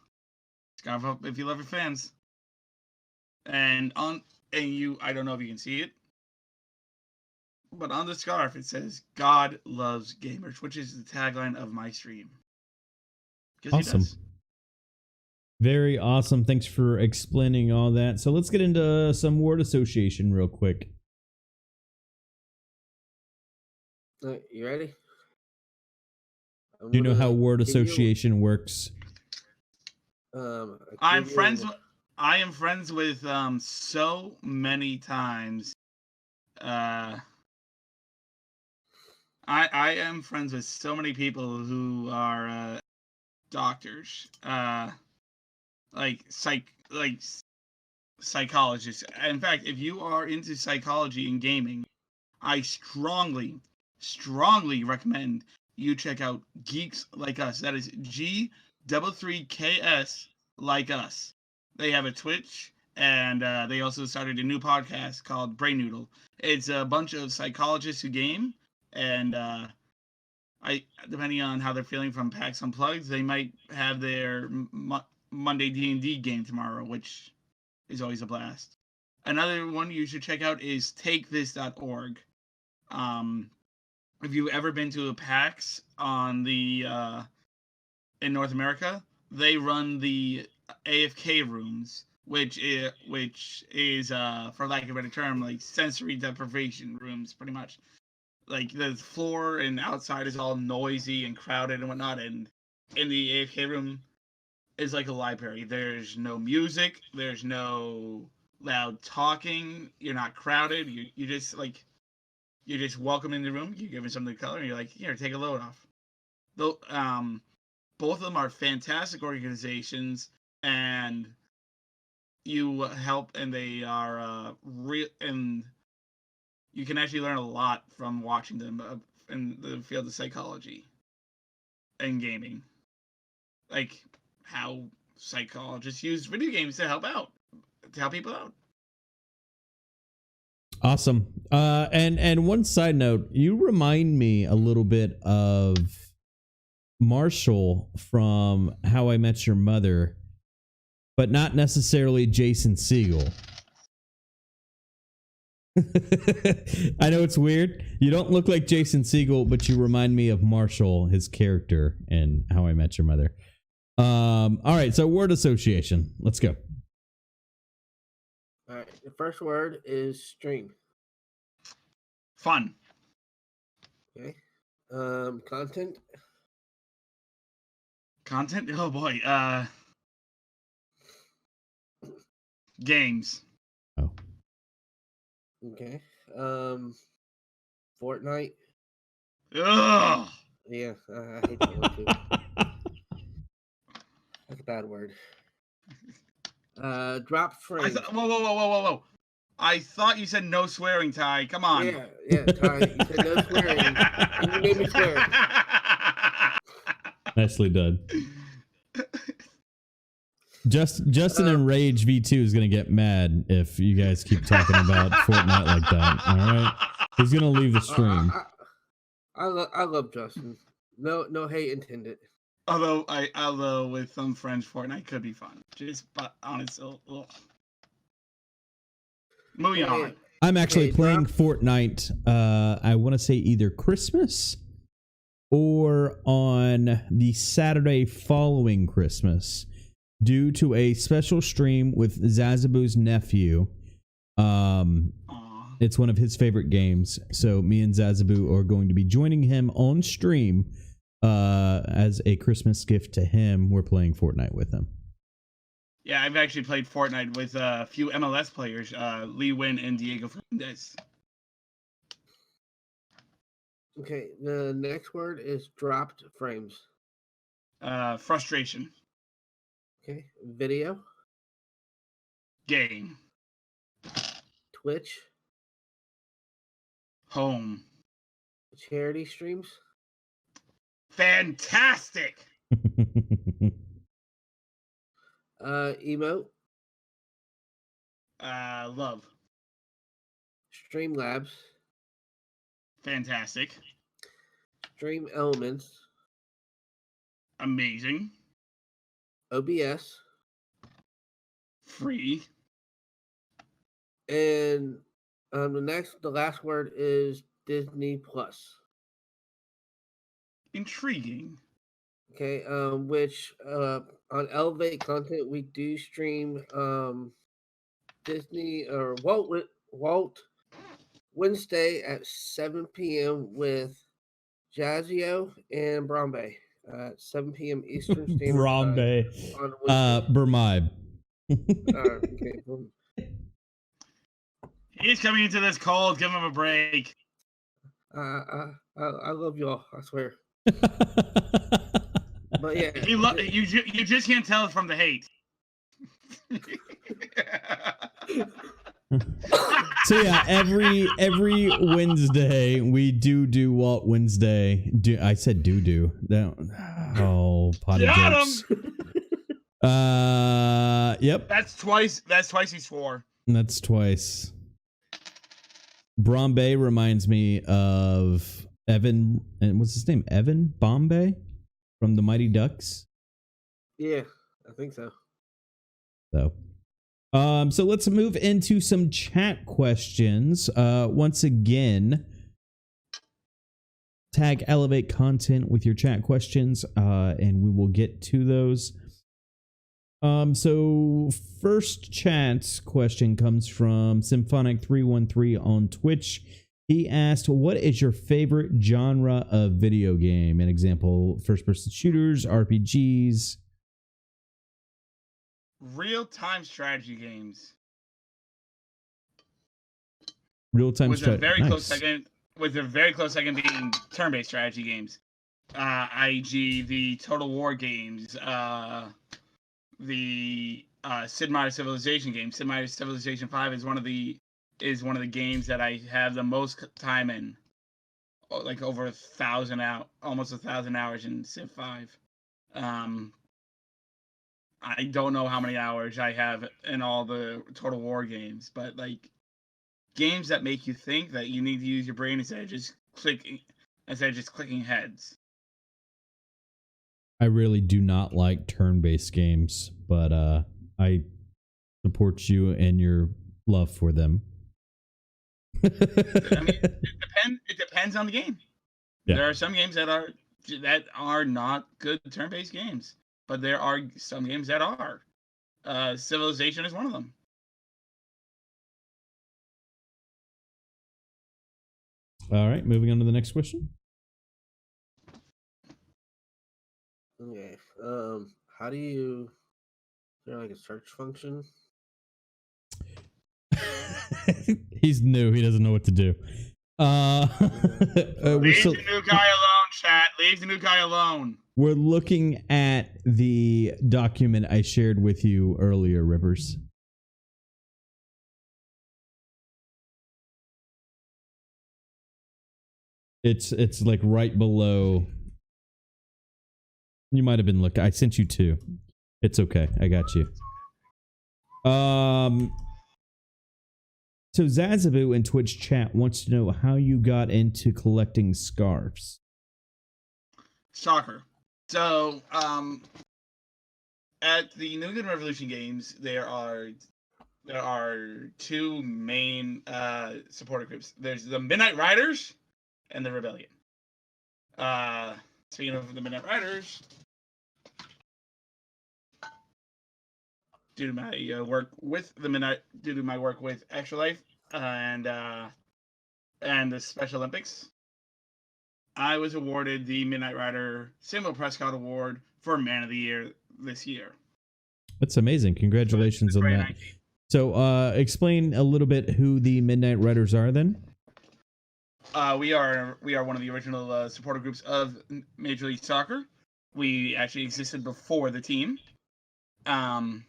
Scarf up if you love your fans. And I don't know if you can see it, but on the scarf it says "God loves gamers," which is the tagline of my stream. Awesome. Very awesome. Thanks for explaining all that. So let's get into some word association real quick. You ready? Do you know how word association works? I am friends with so many times. I am friends with so many people who are doctors, like psychologists. In fact, if you are into psychology and gaming, I strongly recommend you check out Geeks Like Us. That is G33KS Like Us. They have a Twitch, and they also started a new podcast called Brain Noodle. It's a bunch of psychologists who game, and depending on how they're feeling from PAX Unplugged, they might have their Monday D&D game tomorrow, which is always a blast. Another one you should check out is TakeThis.org. If you've ever been to a PAX on the in North America, they run the AFK rooms, which is for lack of a better term, like sensory deprivation rooms, pretty much. Like the floor and outside is all noisy and crowded and whatnot, and in the AFK room is like a library. There's no music, there's no loud talking, you're not crowded, you just like, you're just welcome in the room, you give them something to color, and you're like, here, take a load off. Though both of them are fantastic organizations, and you help, and they are real, and you can actually learn a lot from watching them in the field of psychology and gaming, like how psychologists use video games to help people out. Awesome. And one side note, you remind me a little bit of Marshall from How I Met Your Mother, but not necessarily Jason Segel. I know it's weird. You don't look like Jason Segel, but you remind me of Marshall, his character in How I Met Your Mother. All right, so word association. Let's go. All right, the first word is stream. Fun. Okay. Content. Content? Oh boy. Games. Oh. Okay. Fortnite. Ugh. Yeah, I hate that one too. That's a bad word. Drop frame. Whoa. I thought you said no swearing, Ty. Come on. Yeah, Ty. You said no swearing. And you made me swear. Nicely done. Justin in Rage V2 is going to get mad if you guys keep talking about Fortnite like that. All right? He's going to leave the stream. I love Justin. No hate intended. Although with some friends, Fortnite could be fun. But honestly, moving on. I'm actually playing Fortnite. I want to say either Christmas or on the Saturday following Christmas, due to a special stream with Zazaboo's nephew. It's one of his favorite games, so me and Zazaboo are going to be joining him on stream as a Christmas gift to him. We're playing Fortnite with him. Yeah, I've actually played Fortnite with a few MLS players, Lee Win and Diego Fernandez. Okay, the next word is dropped frames. Frustration. Okay, video. Game. Twitch. Home. Charity streams. Fantastic. Emote. Love. Streamlabs. Fantastic. Stream Elements. Amazing. OBS. Free. And the last word is Disney Plus. Intriguing. Okay, which on Elevate Content we do stream Disney or Walt Wednesday at 7 p.m. with Jazzio and Brombe at 7 p.m. Eastern Standard Brombe. Time. On Bermide. okay. He's coming into this cold. Give him a break. I love y'all. I swear. But yeah, You just can't tell from the hate. So yeah, every Wednesday we do Walt Wednesday. I said do. Potty Got jokes. Yep. That's twice he's swore. That's twice. Brombe reminds me of Evan, and what's his name? Evan Bombay from the Mighty Ducks. Yeah, I think so. So let's move into some chat questions. Once again, tag Elevate Content with your chat questions, and we will get to those. So first chat question comes from Symphonic313 on Twitch. He asked, what is your favorite genre of video game? An example, first-person shooters, RPGs. Real-time strategy games. Real-time strategy. With a very close second being turn-based strategy games. IG, the Total War games, the Sid Meier's Civilization game. Sid Meier's Civilization 5 is one of the games that I have the most time in, like over 1,000 almost 1,000 hours in Civ 5. I don't know how many hours I have in all the Total War games, but like games that make you think, that you need to use your brain instead of just clicking heads. I really do not like turn-based games, but I support you and your love for them. I mean, it depends on the game. Yeah. There are some games that are not good turn-based games, but there are some games that are. Civilization is one of them. All right, moving on to the next question. Okay. How do you? Is there like a search function? He's new. He doesn't know what to do. Leave the new guy alone, chat. Leave the new guy alone. We're looking at the document I shared with you earlier, Rivers. It's like right below. You might have been looking. I sent you two. It's okay. I got you. So Zazaboo in Twitch chat wants to know how you got into collecting scarves. Soccer. So, at the New England Revolution games, there are two main supporter groups. There's the Midnight Riders and the Rebellion. Speaking of the Midnight Riders, due to my work with Extra Life and the Special Olympics, I was awarded the Midnight Rider Samuel Prescott Award for Man of the Year this year. That's amazing. Congratulations on that. So, explain a little bit who the Midnight Riders are then. We are one of the original supporter groups of Major League Soccer. We actually existed before the team. And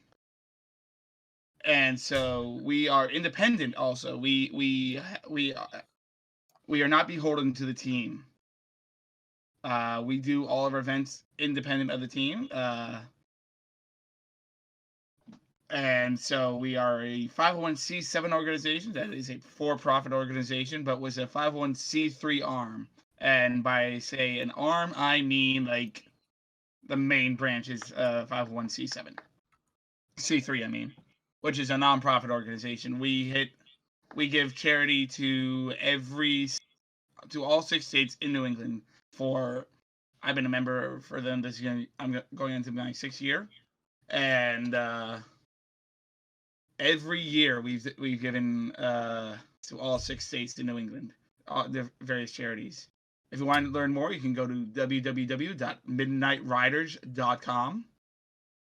so we are independent also. We are not beholden to the team. We do all of our events independent of the team. And so we are a 501c7 organization that is a for-profit organization, but was a 501c3 arm. And by say an arm, I mean like the main branch is 501c7. C3, I mean, which is a nonprofit organization. We give charity to all 6 states in New England. I've been a member for them. I'm going into my 6th year, and every year we've given to all 6 states in New England, all the various charities. If you want to learn more, you can go to www.midnightriders.com,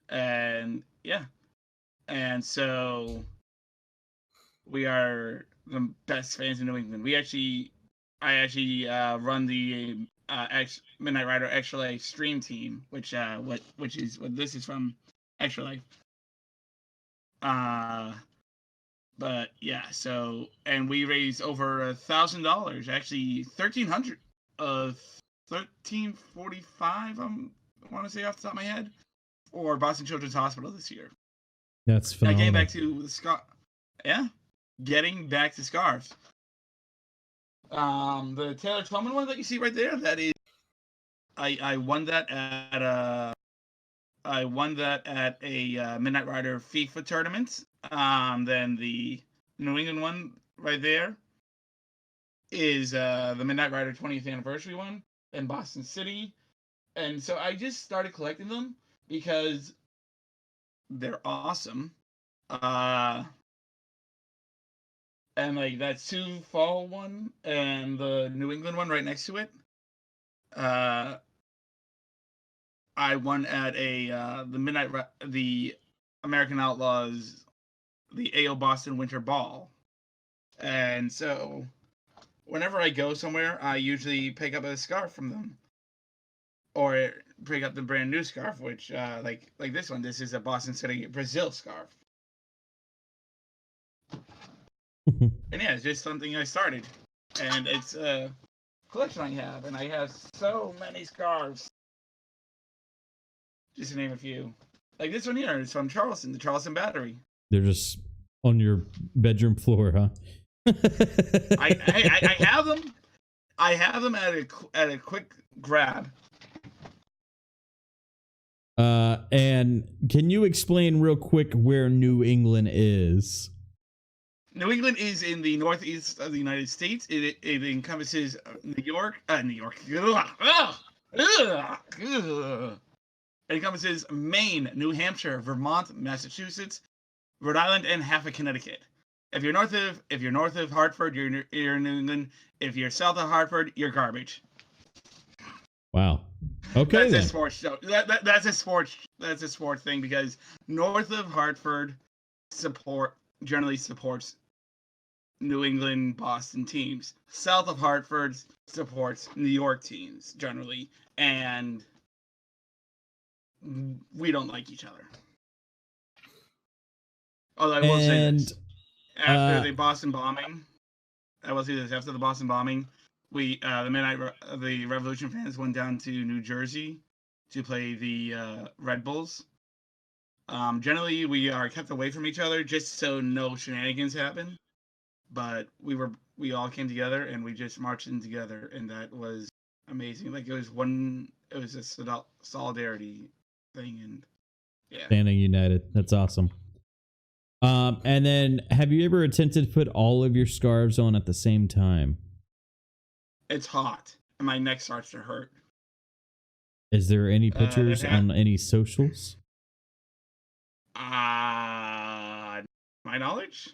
and yeah, and so we are the best fans in New England. I actually run the Midnight Rider Extra Life stream team, which is what this is from, Extra Life. But yeah, so, and we raised over $1,000, actually 1,300, 1,345. I want to say off the top of my head, for Boston Children's Hospital this year. That's Now phenomenal. getting back to the getting back to scarves. The Taylor Twellman one that you see right there, that is, I won that at a Midnight Rider FIFA tournament. Then the New England one right there is the Midnight Rider 20th anniversary one in Boston City. And so I just started collecting them because they're awesome. And like that Sioux Fall one and the New England one right next to it. I won at the American Outlaws, the AO Boston Winter Ball, and so whenever I go somewhere, I usually pick up a scarf from them, or pick up the brand new scarf, which like this one. This is a Boston City Brazil scarf, and yeah, it's just something I started, and it's a collection I have, and I have so many scarves. Just to name a few. Like this one here is from Charleston, the Charleston Battery. They're just on your bedroom floor, huh? I have them. I have them at a quick grab. And can you explain real quick where New England is? New England is in the northeast of the United States. It encompasses New York. It encompasses Maine, New Hampshire, Vermont, Massachusetts, Rhode Island, and half of Connecticut. If you're north of Hartford, you're in New England. If you're south of Hartford, you're garbage. Wow. Okay, that's a sports show. That's a sports thing, because north of Hartford generally supports New England, Boston teams. South of Hartford supports New York teams generally, and we don't like each other. Although I will say this: after the Boston bombing, after the Boston bombing, the Revolution fans went down to New Jersey to play the Red Bulls. Generally, we are kept away from each other just so no shenanigans happen. But we all came together and we just marched in together, and that was amazing. Like it was a solidarity thing, and yeah, standing united. That's awesome. And then, have you ever attempted to put all of your scarves on at the same time? It's hot, and my neck starts to hurt. Is there any pictures on any socials? My knowledge?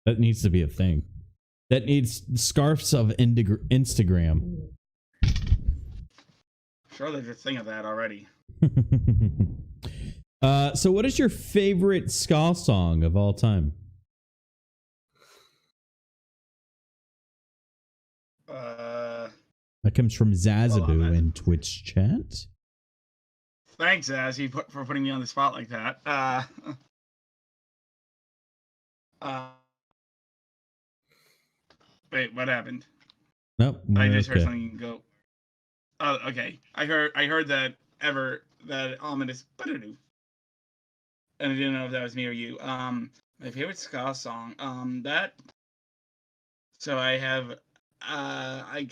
That needs to be a thing. That needs scarves of Instagram. Sure, there's a thing of that already. So what is your favorite ska song of all time? That comes from Zazaboo in Twitch chat. Thanks, Zazzy, for putting me on the spot like that. Wait, what happened? Nope. I just heard something go. Oh, okay. I heard that ominous and I didn't know if that was me or you. My favorite ska song. That. So I have. I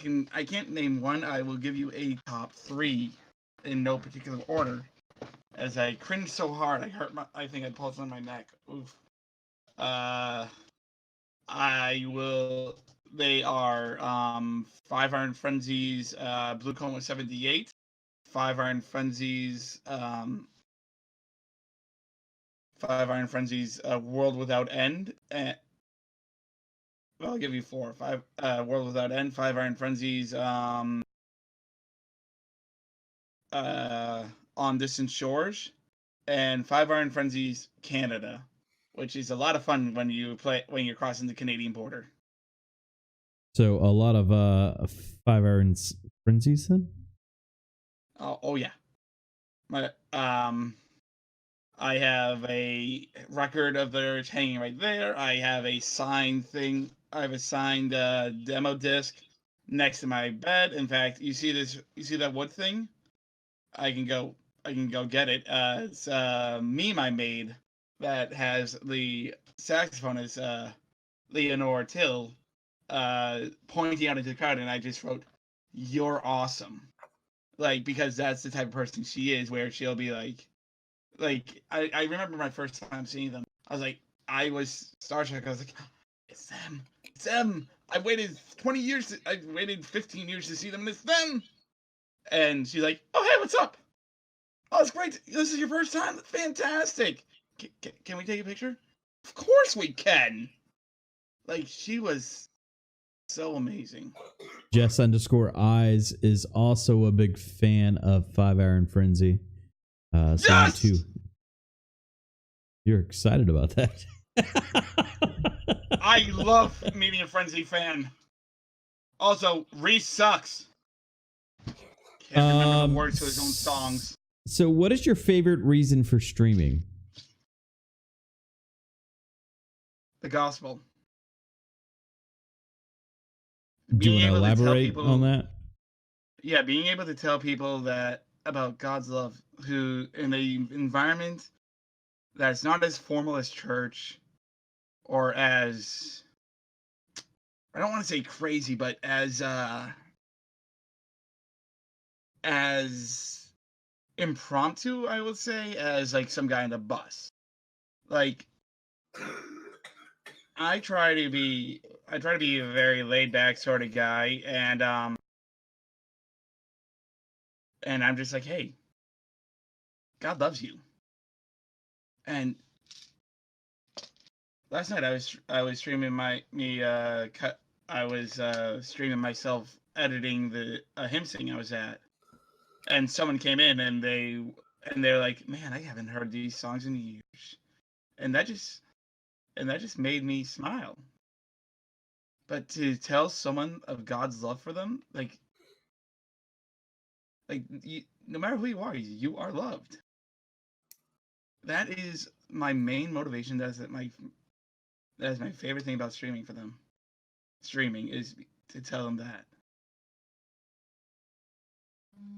can't name one. I will give you a top three, in no particular order. As I cringed so hard, I think I pulled on my neck. Oof. Uh, I will. They are Five Iron Frenzy's Blue Coma 78, Five Iron Frenzy's Five Iron Frenzy's World Without End. Well, I'll give you four. Five World Without End, Five Iron Frenzy's On Distant Shores, and Five Iron Frenzy's Canada, which is a lot of fun when you're crossing the Canadian border. So a lot of Five Iron Frenzies then? Oh yeah. I have a record of theirs hanging right there. I have a signed demo disc next to my bed. In fact, you see that wood thing? I can go get it. It's a meme I made that has the saxophonist Leonore Till pointing out into the crowd, and I just wrote, "You're awesome," like, because that's the type of person she is, where she'll be like I remember my first time seeing them. I was starstruck. I was like, it's them. I waited 15 years to see them, and it's them. And she's like, oh, hey, what's up? Oh, it's great. This is your first time? That's fantastic. Can we take a picture? Of course we can. Like, she was so amazing. Jess_eyes is also a big fan of Five Iron Frenzy. Yes! Too. You're excited about that. I love meeting a Frenzy fan. Also, Reese sucks. Can't remember the words to his own songs. So what is your favorite reason for streaming? The gospel. Do you want to elaborate on that? Yeah, being able to tell people that about God's love, who in an environment that's not as formal as church, or as, I don't want to say crazy, but as impromptu, I would say, as like some guy on the bus. Like, I try to be a very laid back sort of guy, and I'm just like, hey, God loves you. And last night I was streaming streaming myself editing the hymn sing I was at, and someone came in and they're like, man, I haven't heard these songs in years, and that just made me smile. But to tell someone of God's love for them, like no matter who you are loved. That is my main motivation. That is my favorite thing about streaming for them. Streaming is to tell them that.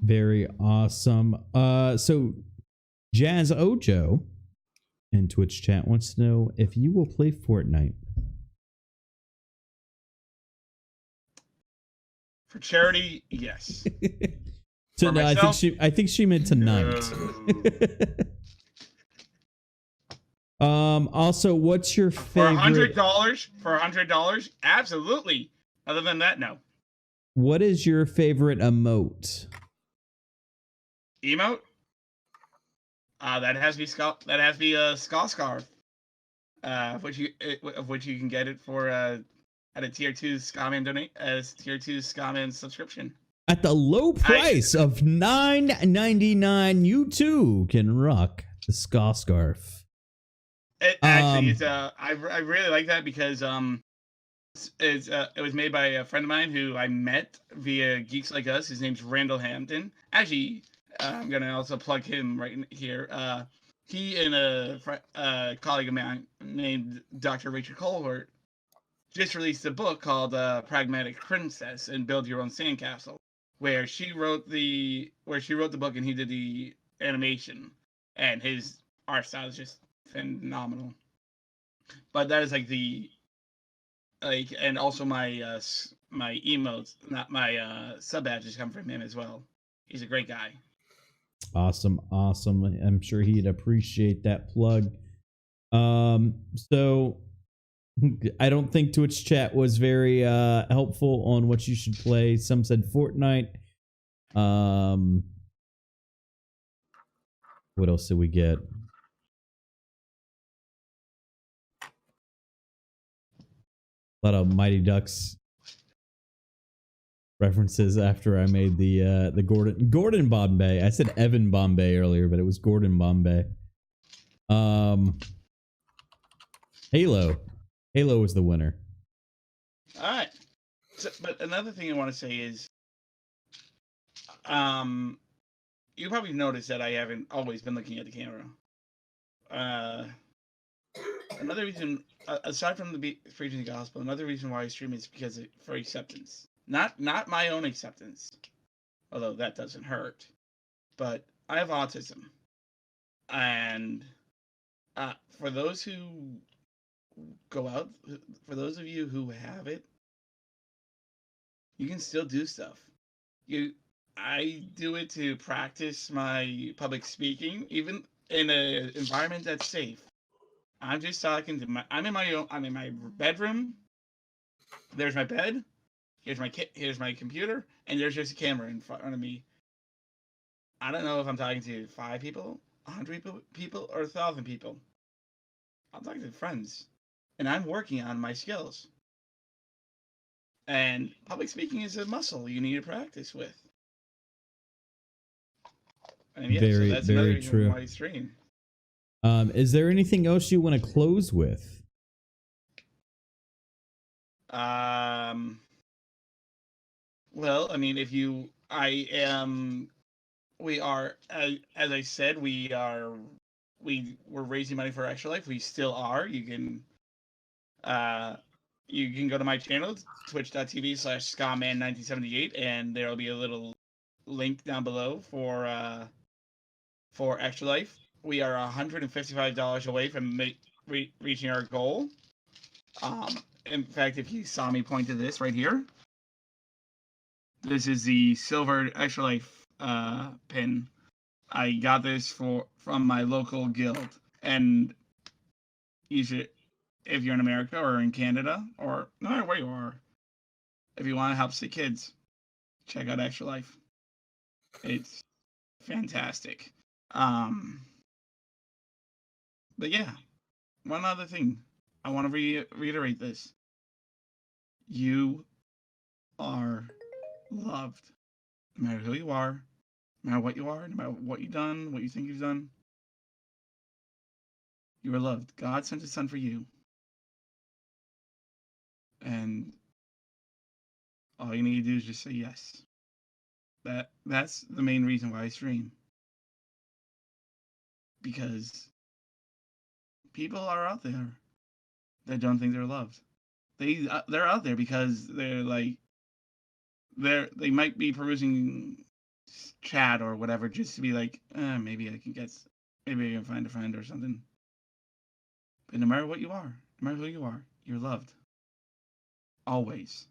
Very awesome. So Jazz Ojo in Twitch chat wants to know if you will play Fortnite. For charity, yes. So no, I think she meant tonight. Also, what's your favorite? For $100, absolutely. Other than that, no. What is your favorite emote? Emote? That has to be a Skull Scarf. Of which you can get it for at a tier 2 Skaman subscription. At the low price of $9.99, you too can rock the Skull Scarf. I really like that because it was made by a friend of mine who I met via Geeks Like Us. His name's Randall Hampton. Actually, I'm gonna also plug him right here. He and a colleague of mine named Dr. Rachel Colbert just released a book called Pragmatic Princess and Build Your Own Sandcastle. where she wrote the book and he did the animation, and his art style is just phenomenal. But that is like and also my emotes, not my sub badges come from him as well. He's a great guy. Awesome. I'm sure he'd appreciate that plug. So I don't think Twitch chat was very helpful on what you should play. Some said Fortnite. What else did we get? A lot of Mighty Ducks references after I made the Gordon Bombay. I said Evan Bombay earlier, but it was Gordon Bombay. Halo was the winner. All right. So, but another thing I want to say is, you probably noticed that I haven't always been looking at the camera. Another reason, aside from the preaching the gospel, another reason why I stream is because for acceptance. Not my own acceptance, although that doesn't hurt. But I have autism, and for those who go out, for those of you who have it, you can still do stuff. I do it to practice my public speaking, even in an environment that's safe. I'm just talking to I'm in my bedroom. There's my bed. Here's my computer, and there's just a camera in front of me. I don't know if I'm talking to 5 people, 100 people, or 1,000 people. I'm talking to friends, and I'm working on my skills. And public speaking is a muscle you need to practice with. And yeah, very, so that's very another reason true. why I stream. Is there anything else you want to close with? Well, I mean, we are, as I said, we're raising money for Extra Life. We still are. You can go to my channel, twitch.tv/Skaman1978, and there'll be a little link down below for Extra Life. We are $155 away from reaching our goal. In fact, if you saw me point to this right here, this is the silver Extra Life pin. I got this from my local guild, and you should, if you're in America or in Canada or no matter where you are, if you want to help sick kids, check out Extra Life. It's fantastic. But yeah, one other thing. I want to reiterate this. You are loved. No matter who you are, no matter what you are, no matter what you've done, what you think you've done. You are loved. God sent his son for you. And all you need to do is just say yes. That's the main reason why I stream. Because people are out there that don't think they're loved. They're out there because they might be perusing chat or whatever just to be like, maybe I can find a friend or something. But no matter what you are, no matter who you are, you're loved. Always.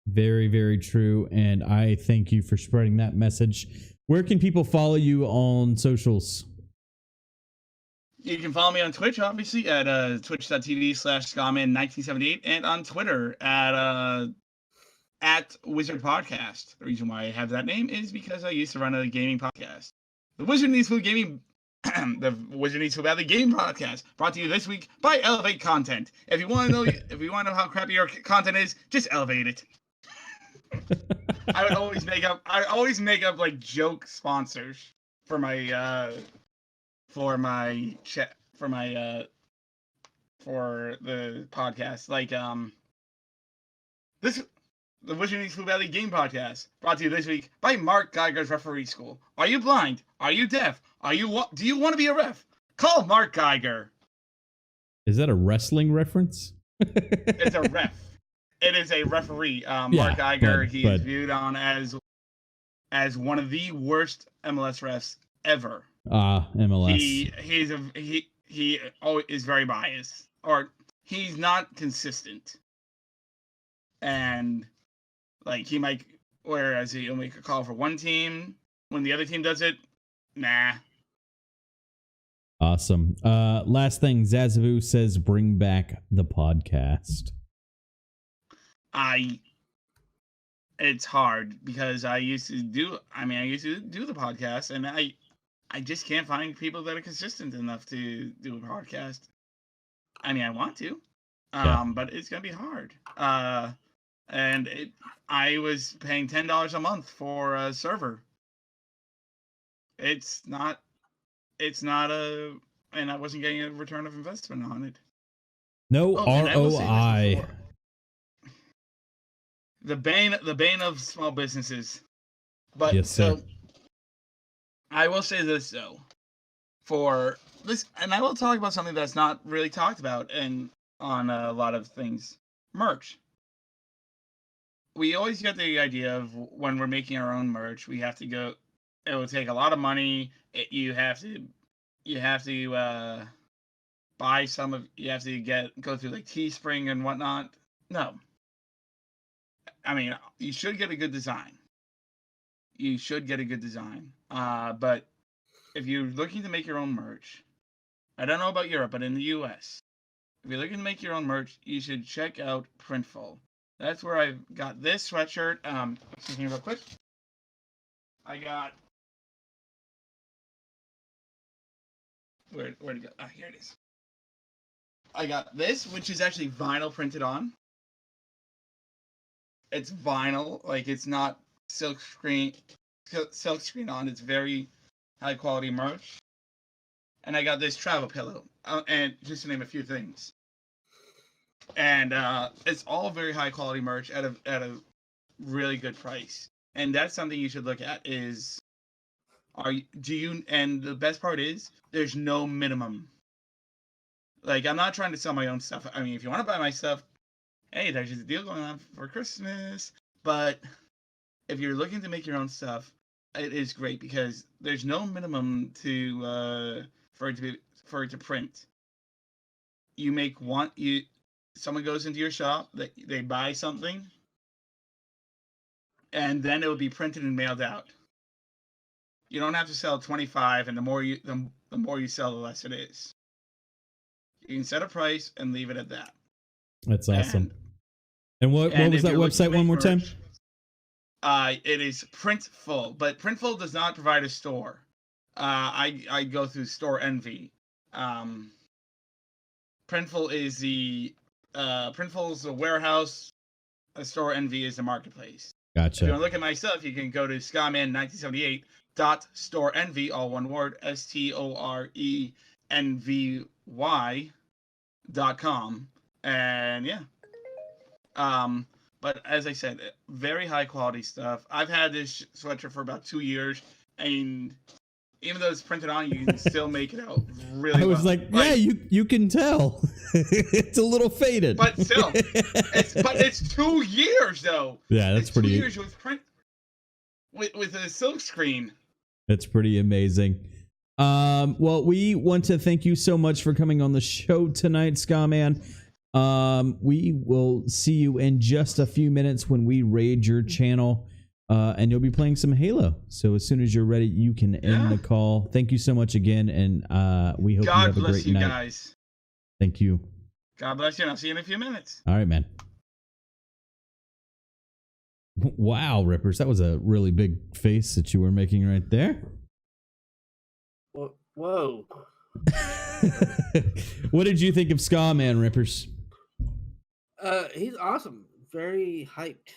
Very, very true. And I thank you for spreading that message. Where can people follow you on socials? You can follow me on Twitch, obviously, at twitch.tv/Skaman1978, and on Twitter at Wizard Podcast. The reason why I have that name is because I used to run a gaming podcast. The Wizard Needs Food Gaming the Wizard Needs Food Badly Game Podcast, brought to you this week by Elevate Content. If you want to know how crappy your content is, just elevate it. I always make up like joke sponsors for the podcast. Like the Wizard Needs Food Valley Game Podcast, brought to you this week by Mark Geiger's Referee School. Are you blind? Are you deaf? Do you want to be a ref? Call Mark Geiger. Is that a wrestling reference? It's a ref. It is a referee. Mark Geiger, he is viewed on as as one of the worst MLS refs ever. MLS. He always is very biased, or he's not consistent, and like he might, whereas he'll make a call for one team when the other team does it, nah. Awesome. Last thing, Zazavu says, bring back the podcast. It's hard because I used to do the podcast, and I just can't find people that are consistent enough to do a podcast. I mean, I want to, but it's gonna be hard. And I was paying $10 a month for a server. It's not and I wasn't getting a return of investment on it. No ROI. The bane of small businesses. But yes, sir. So I will say this though, for this, and I will talk about something that's not really talked about and on a lot of things. Merch. We always get the idea of when we're making our own merch, we have to go. It will take a lot of money. You have to buy some of. You have to go through like Teespring and whatnot. No. I mean, you should get a good design. But if you're looking to make your own merch, I don't know about Europe, but in the US, if you're looking to make your own merch, you should check out Printful. That's where I got this sweatshirt. Excuse me real quick. I got... Where'd it go? Ah, here it is. I got this, which is actually vinyl printed on. It's vinyl, like it's not silk screen on. It's very high quality merch. And I got this travel pillow, and just to name a few things. And it's all very high quality merch at a really good price. And that's something you should look at. And the best part is there's no minimum. Like, I'm not trying to sell my own stuff. I mean, if you want to buy my stuff, hey, there's a deal going on for Christmas. But if you're looking to make your own stuff, it is great because there's no minimum for it to print. You make one. Someone goes into your shop, they buy something, and then it will be printed and mailed out. You don't have to sell 25, and the more you sell, the less it is. You can set a price and leave it at that. That's awesome. And what was that website one more time? It is Printful, but Printful does not provide a store. I go through Store Envy. Printful is Printful's the warehouse. Store Envy is the marketplace. Gotcha. If you want to look at my stuff, you can go to Skaman1978.storeenvy, all one word, STORENVY.com, and yeah. But as I said, very high quality stuff. I've had this sweatshirt for about 2 years, and even though it's printed on, you can still make it out really well. I was like, yeah, you can tell. It's a little faded. But still, it's 2 years though. Yeah, that's pretty. 2 years with print with a silk screen. That's pretty amazing. Well, we want to thank you so much for coming on the show tonight, Skaman. We will see you in just a few minutes when we raid your channel. And you'll be playing some Halo. So as soon as you're ready, you can end the call. Thank you so much again, and we hope you have a great night. God bless you guys. Thank you. God bless you, and I'll see you in a few minutes. All right, man. Wow, Rippers, that was a really big face that you were making right there. Whoa. What did you think of Skaman, Rippers? He's awesome. Very hyped.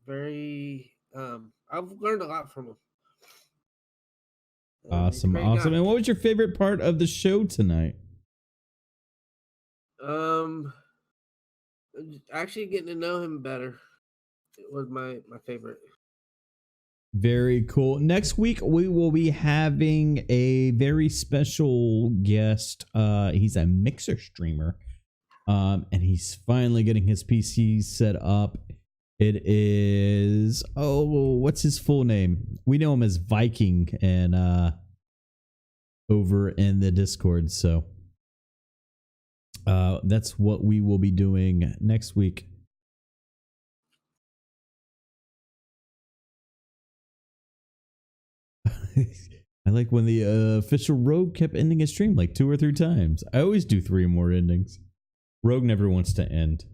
Very... I've learned a lot from him. Awesome. And what was your favorite part of the show tonight? Actually getting to know him better. It was my favorite. Very cool. Next week we will be having a very special guest. He's a mixer streamer. And he's finally getting his PC set up. It is, what's his full name? We know him as Viking and over in the Discord. So that's what we will be doing next week. I like when the official Rogue kept ending his stream like 2 or 3 times. I always do 3 more endings. Rogue never wants to end.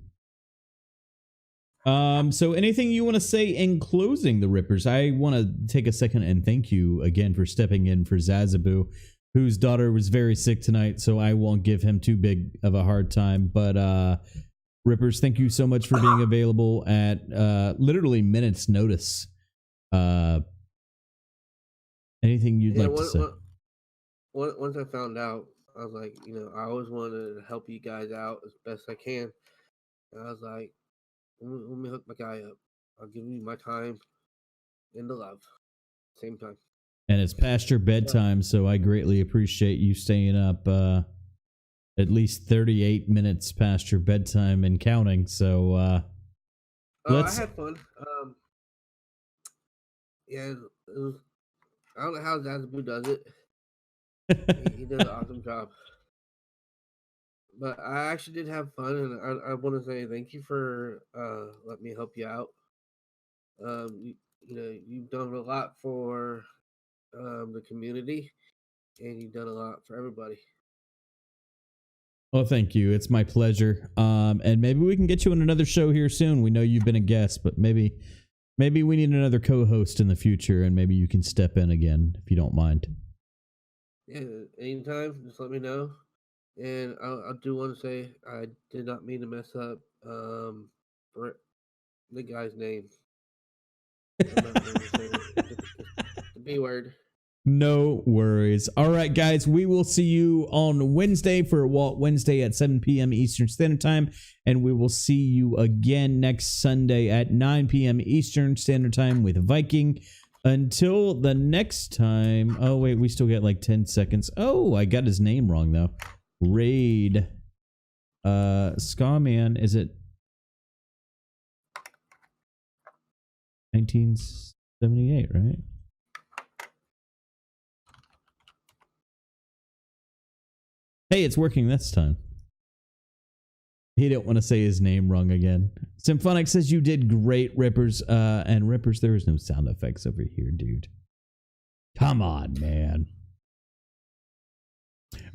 So anything you want to say in closing, the Rippers? I want to take a second and thank you again for stepping in for Zazaboo, whose daughter was very sick tonight, so I won't give him too big of a hard time. But Rippers, thank you so much for being available at literally minutes notice. Anything you'd like to say? Once I found out, I was like, I always wanted to help you guys out as best I can. And I was like, let me hook my guy up. I'll give you my time and the love. Same time. And it's past your bedtime, so I greatly appreciate you staying up at least 38 minutes past your bedtime and counting. So I had fun. Yeah, it was, I don't know how Zazaboo does it. He did an awesome job. But I actually did have fun, and I want to say thank you for letting me help you out. You've done a lot for the community, and you've done a lot for everybody. Well, thank you. It's my pleasure. And maybe we can get you on another show here soon. We know you've been a guest, but maybe we need another co-host in the future, and maybe you can step in again if you don't mind. Yeah, anytime. Just let me know. And I do want to say I did not mean to mess up the guy's name. I'm not going to say the B word. No worries. All right, guys, we will see you on Wednesday for Walt Wednesday at 7 p.m. Eastern Standard Time, and we will see you again next Sunday at 9 p.m. Eastern Standard Time with Viking. Until the next time. Oh, wait, we still got like 10 seconds. Oh, I got his name wrong, though. Raid. Skaman, is it 1978, right? Hey, it's working this time. He didn't want to say his name wrong again. Symphonic says you did great, Rippers. And Rippers, there is no sound effects over here, dude. Come on, man.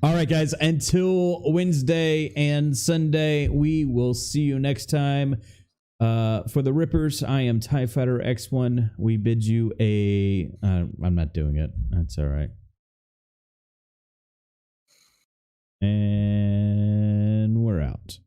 All right, guys. Until Wednesday and Sunday, we will see you next time. For the Rippers, I am TIE Fighter X1. We bid you a... I'm not doing it. That's all right. And we're out.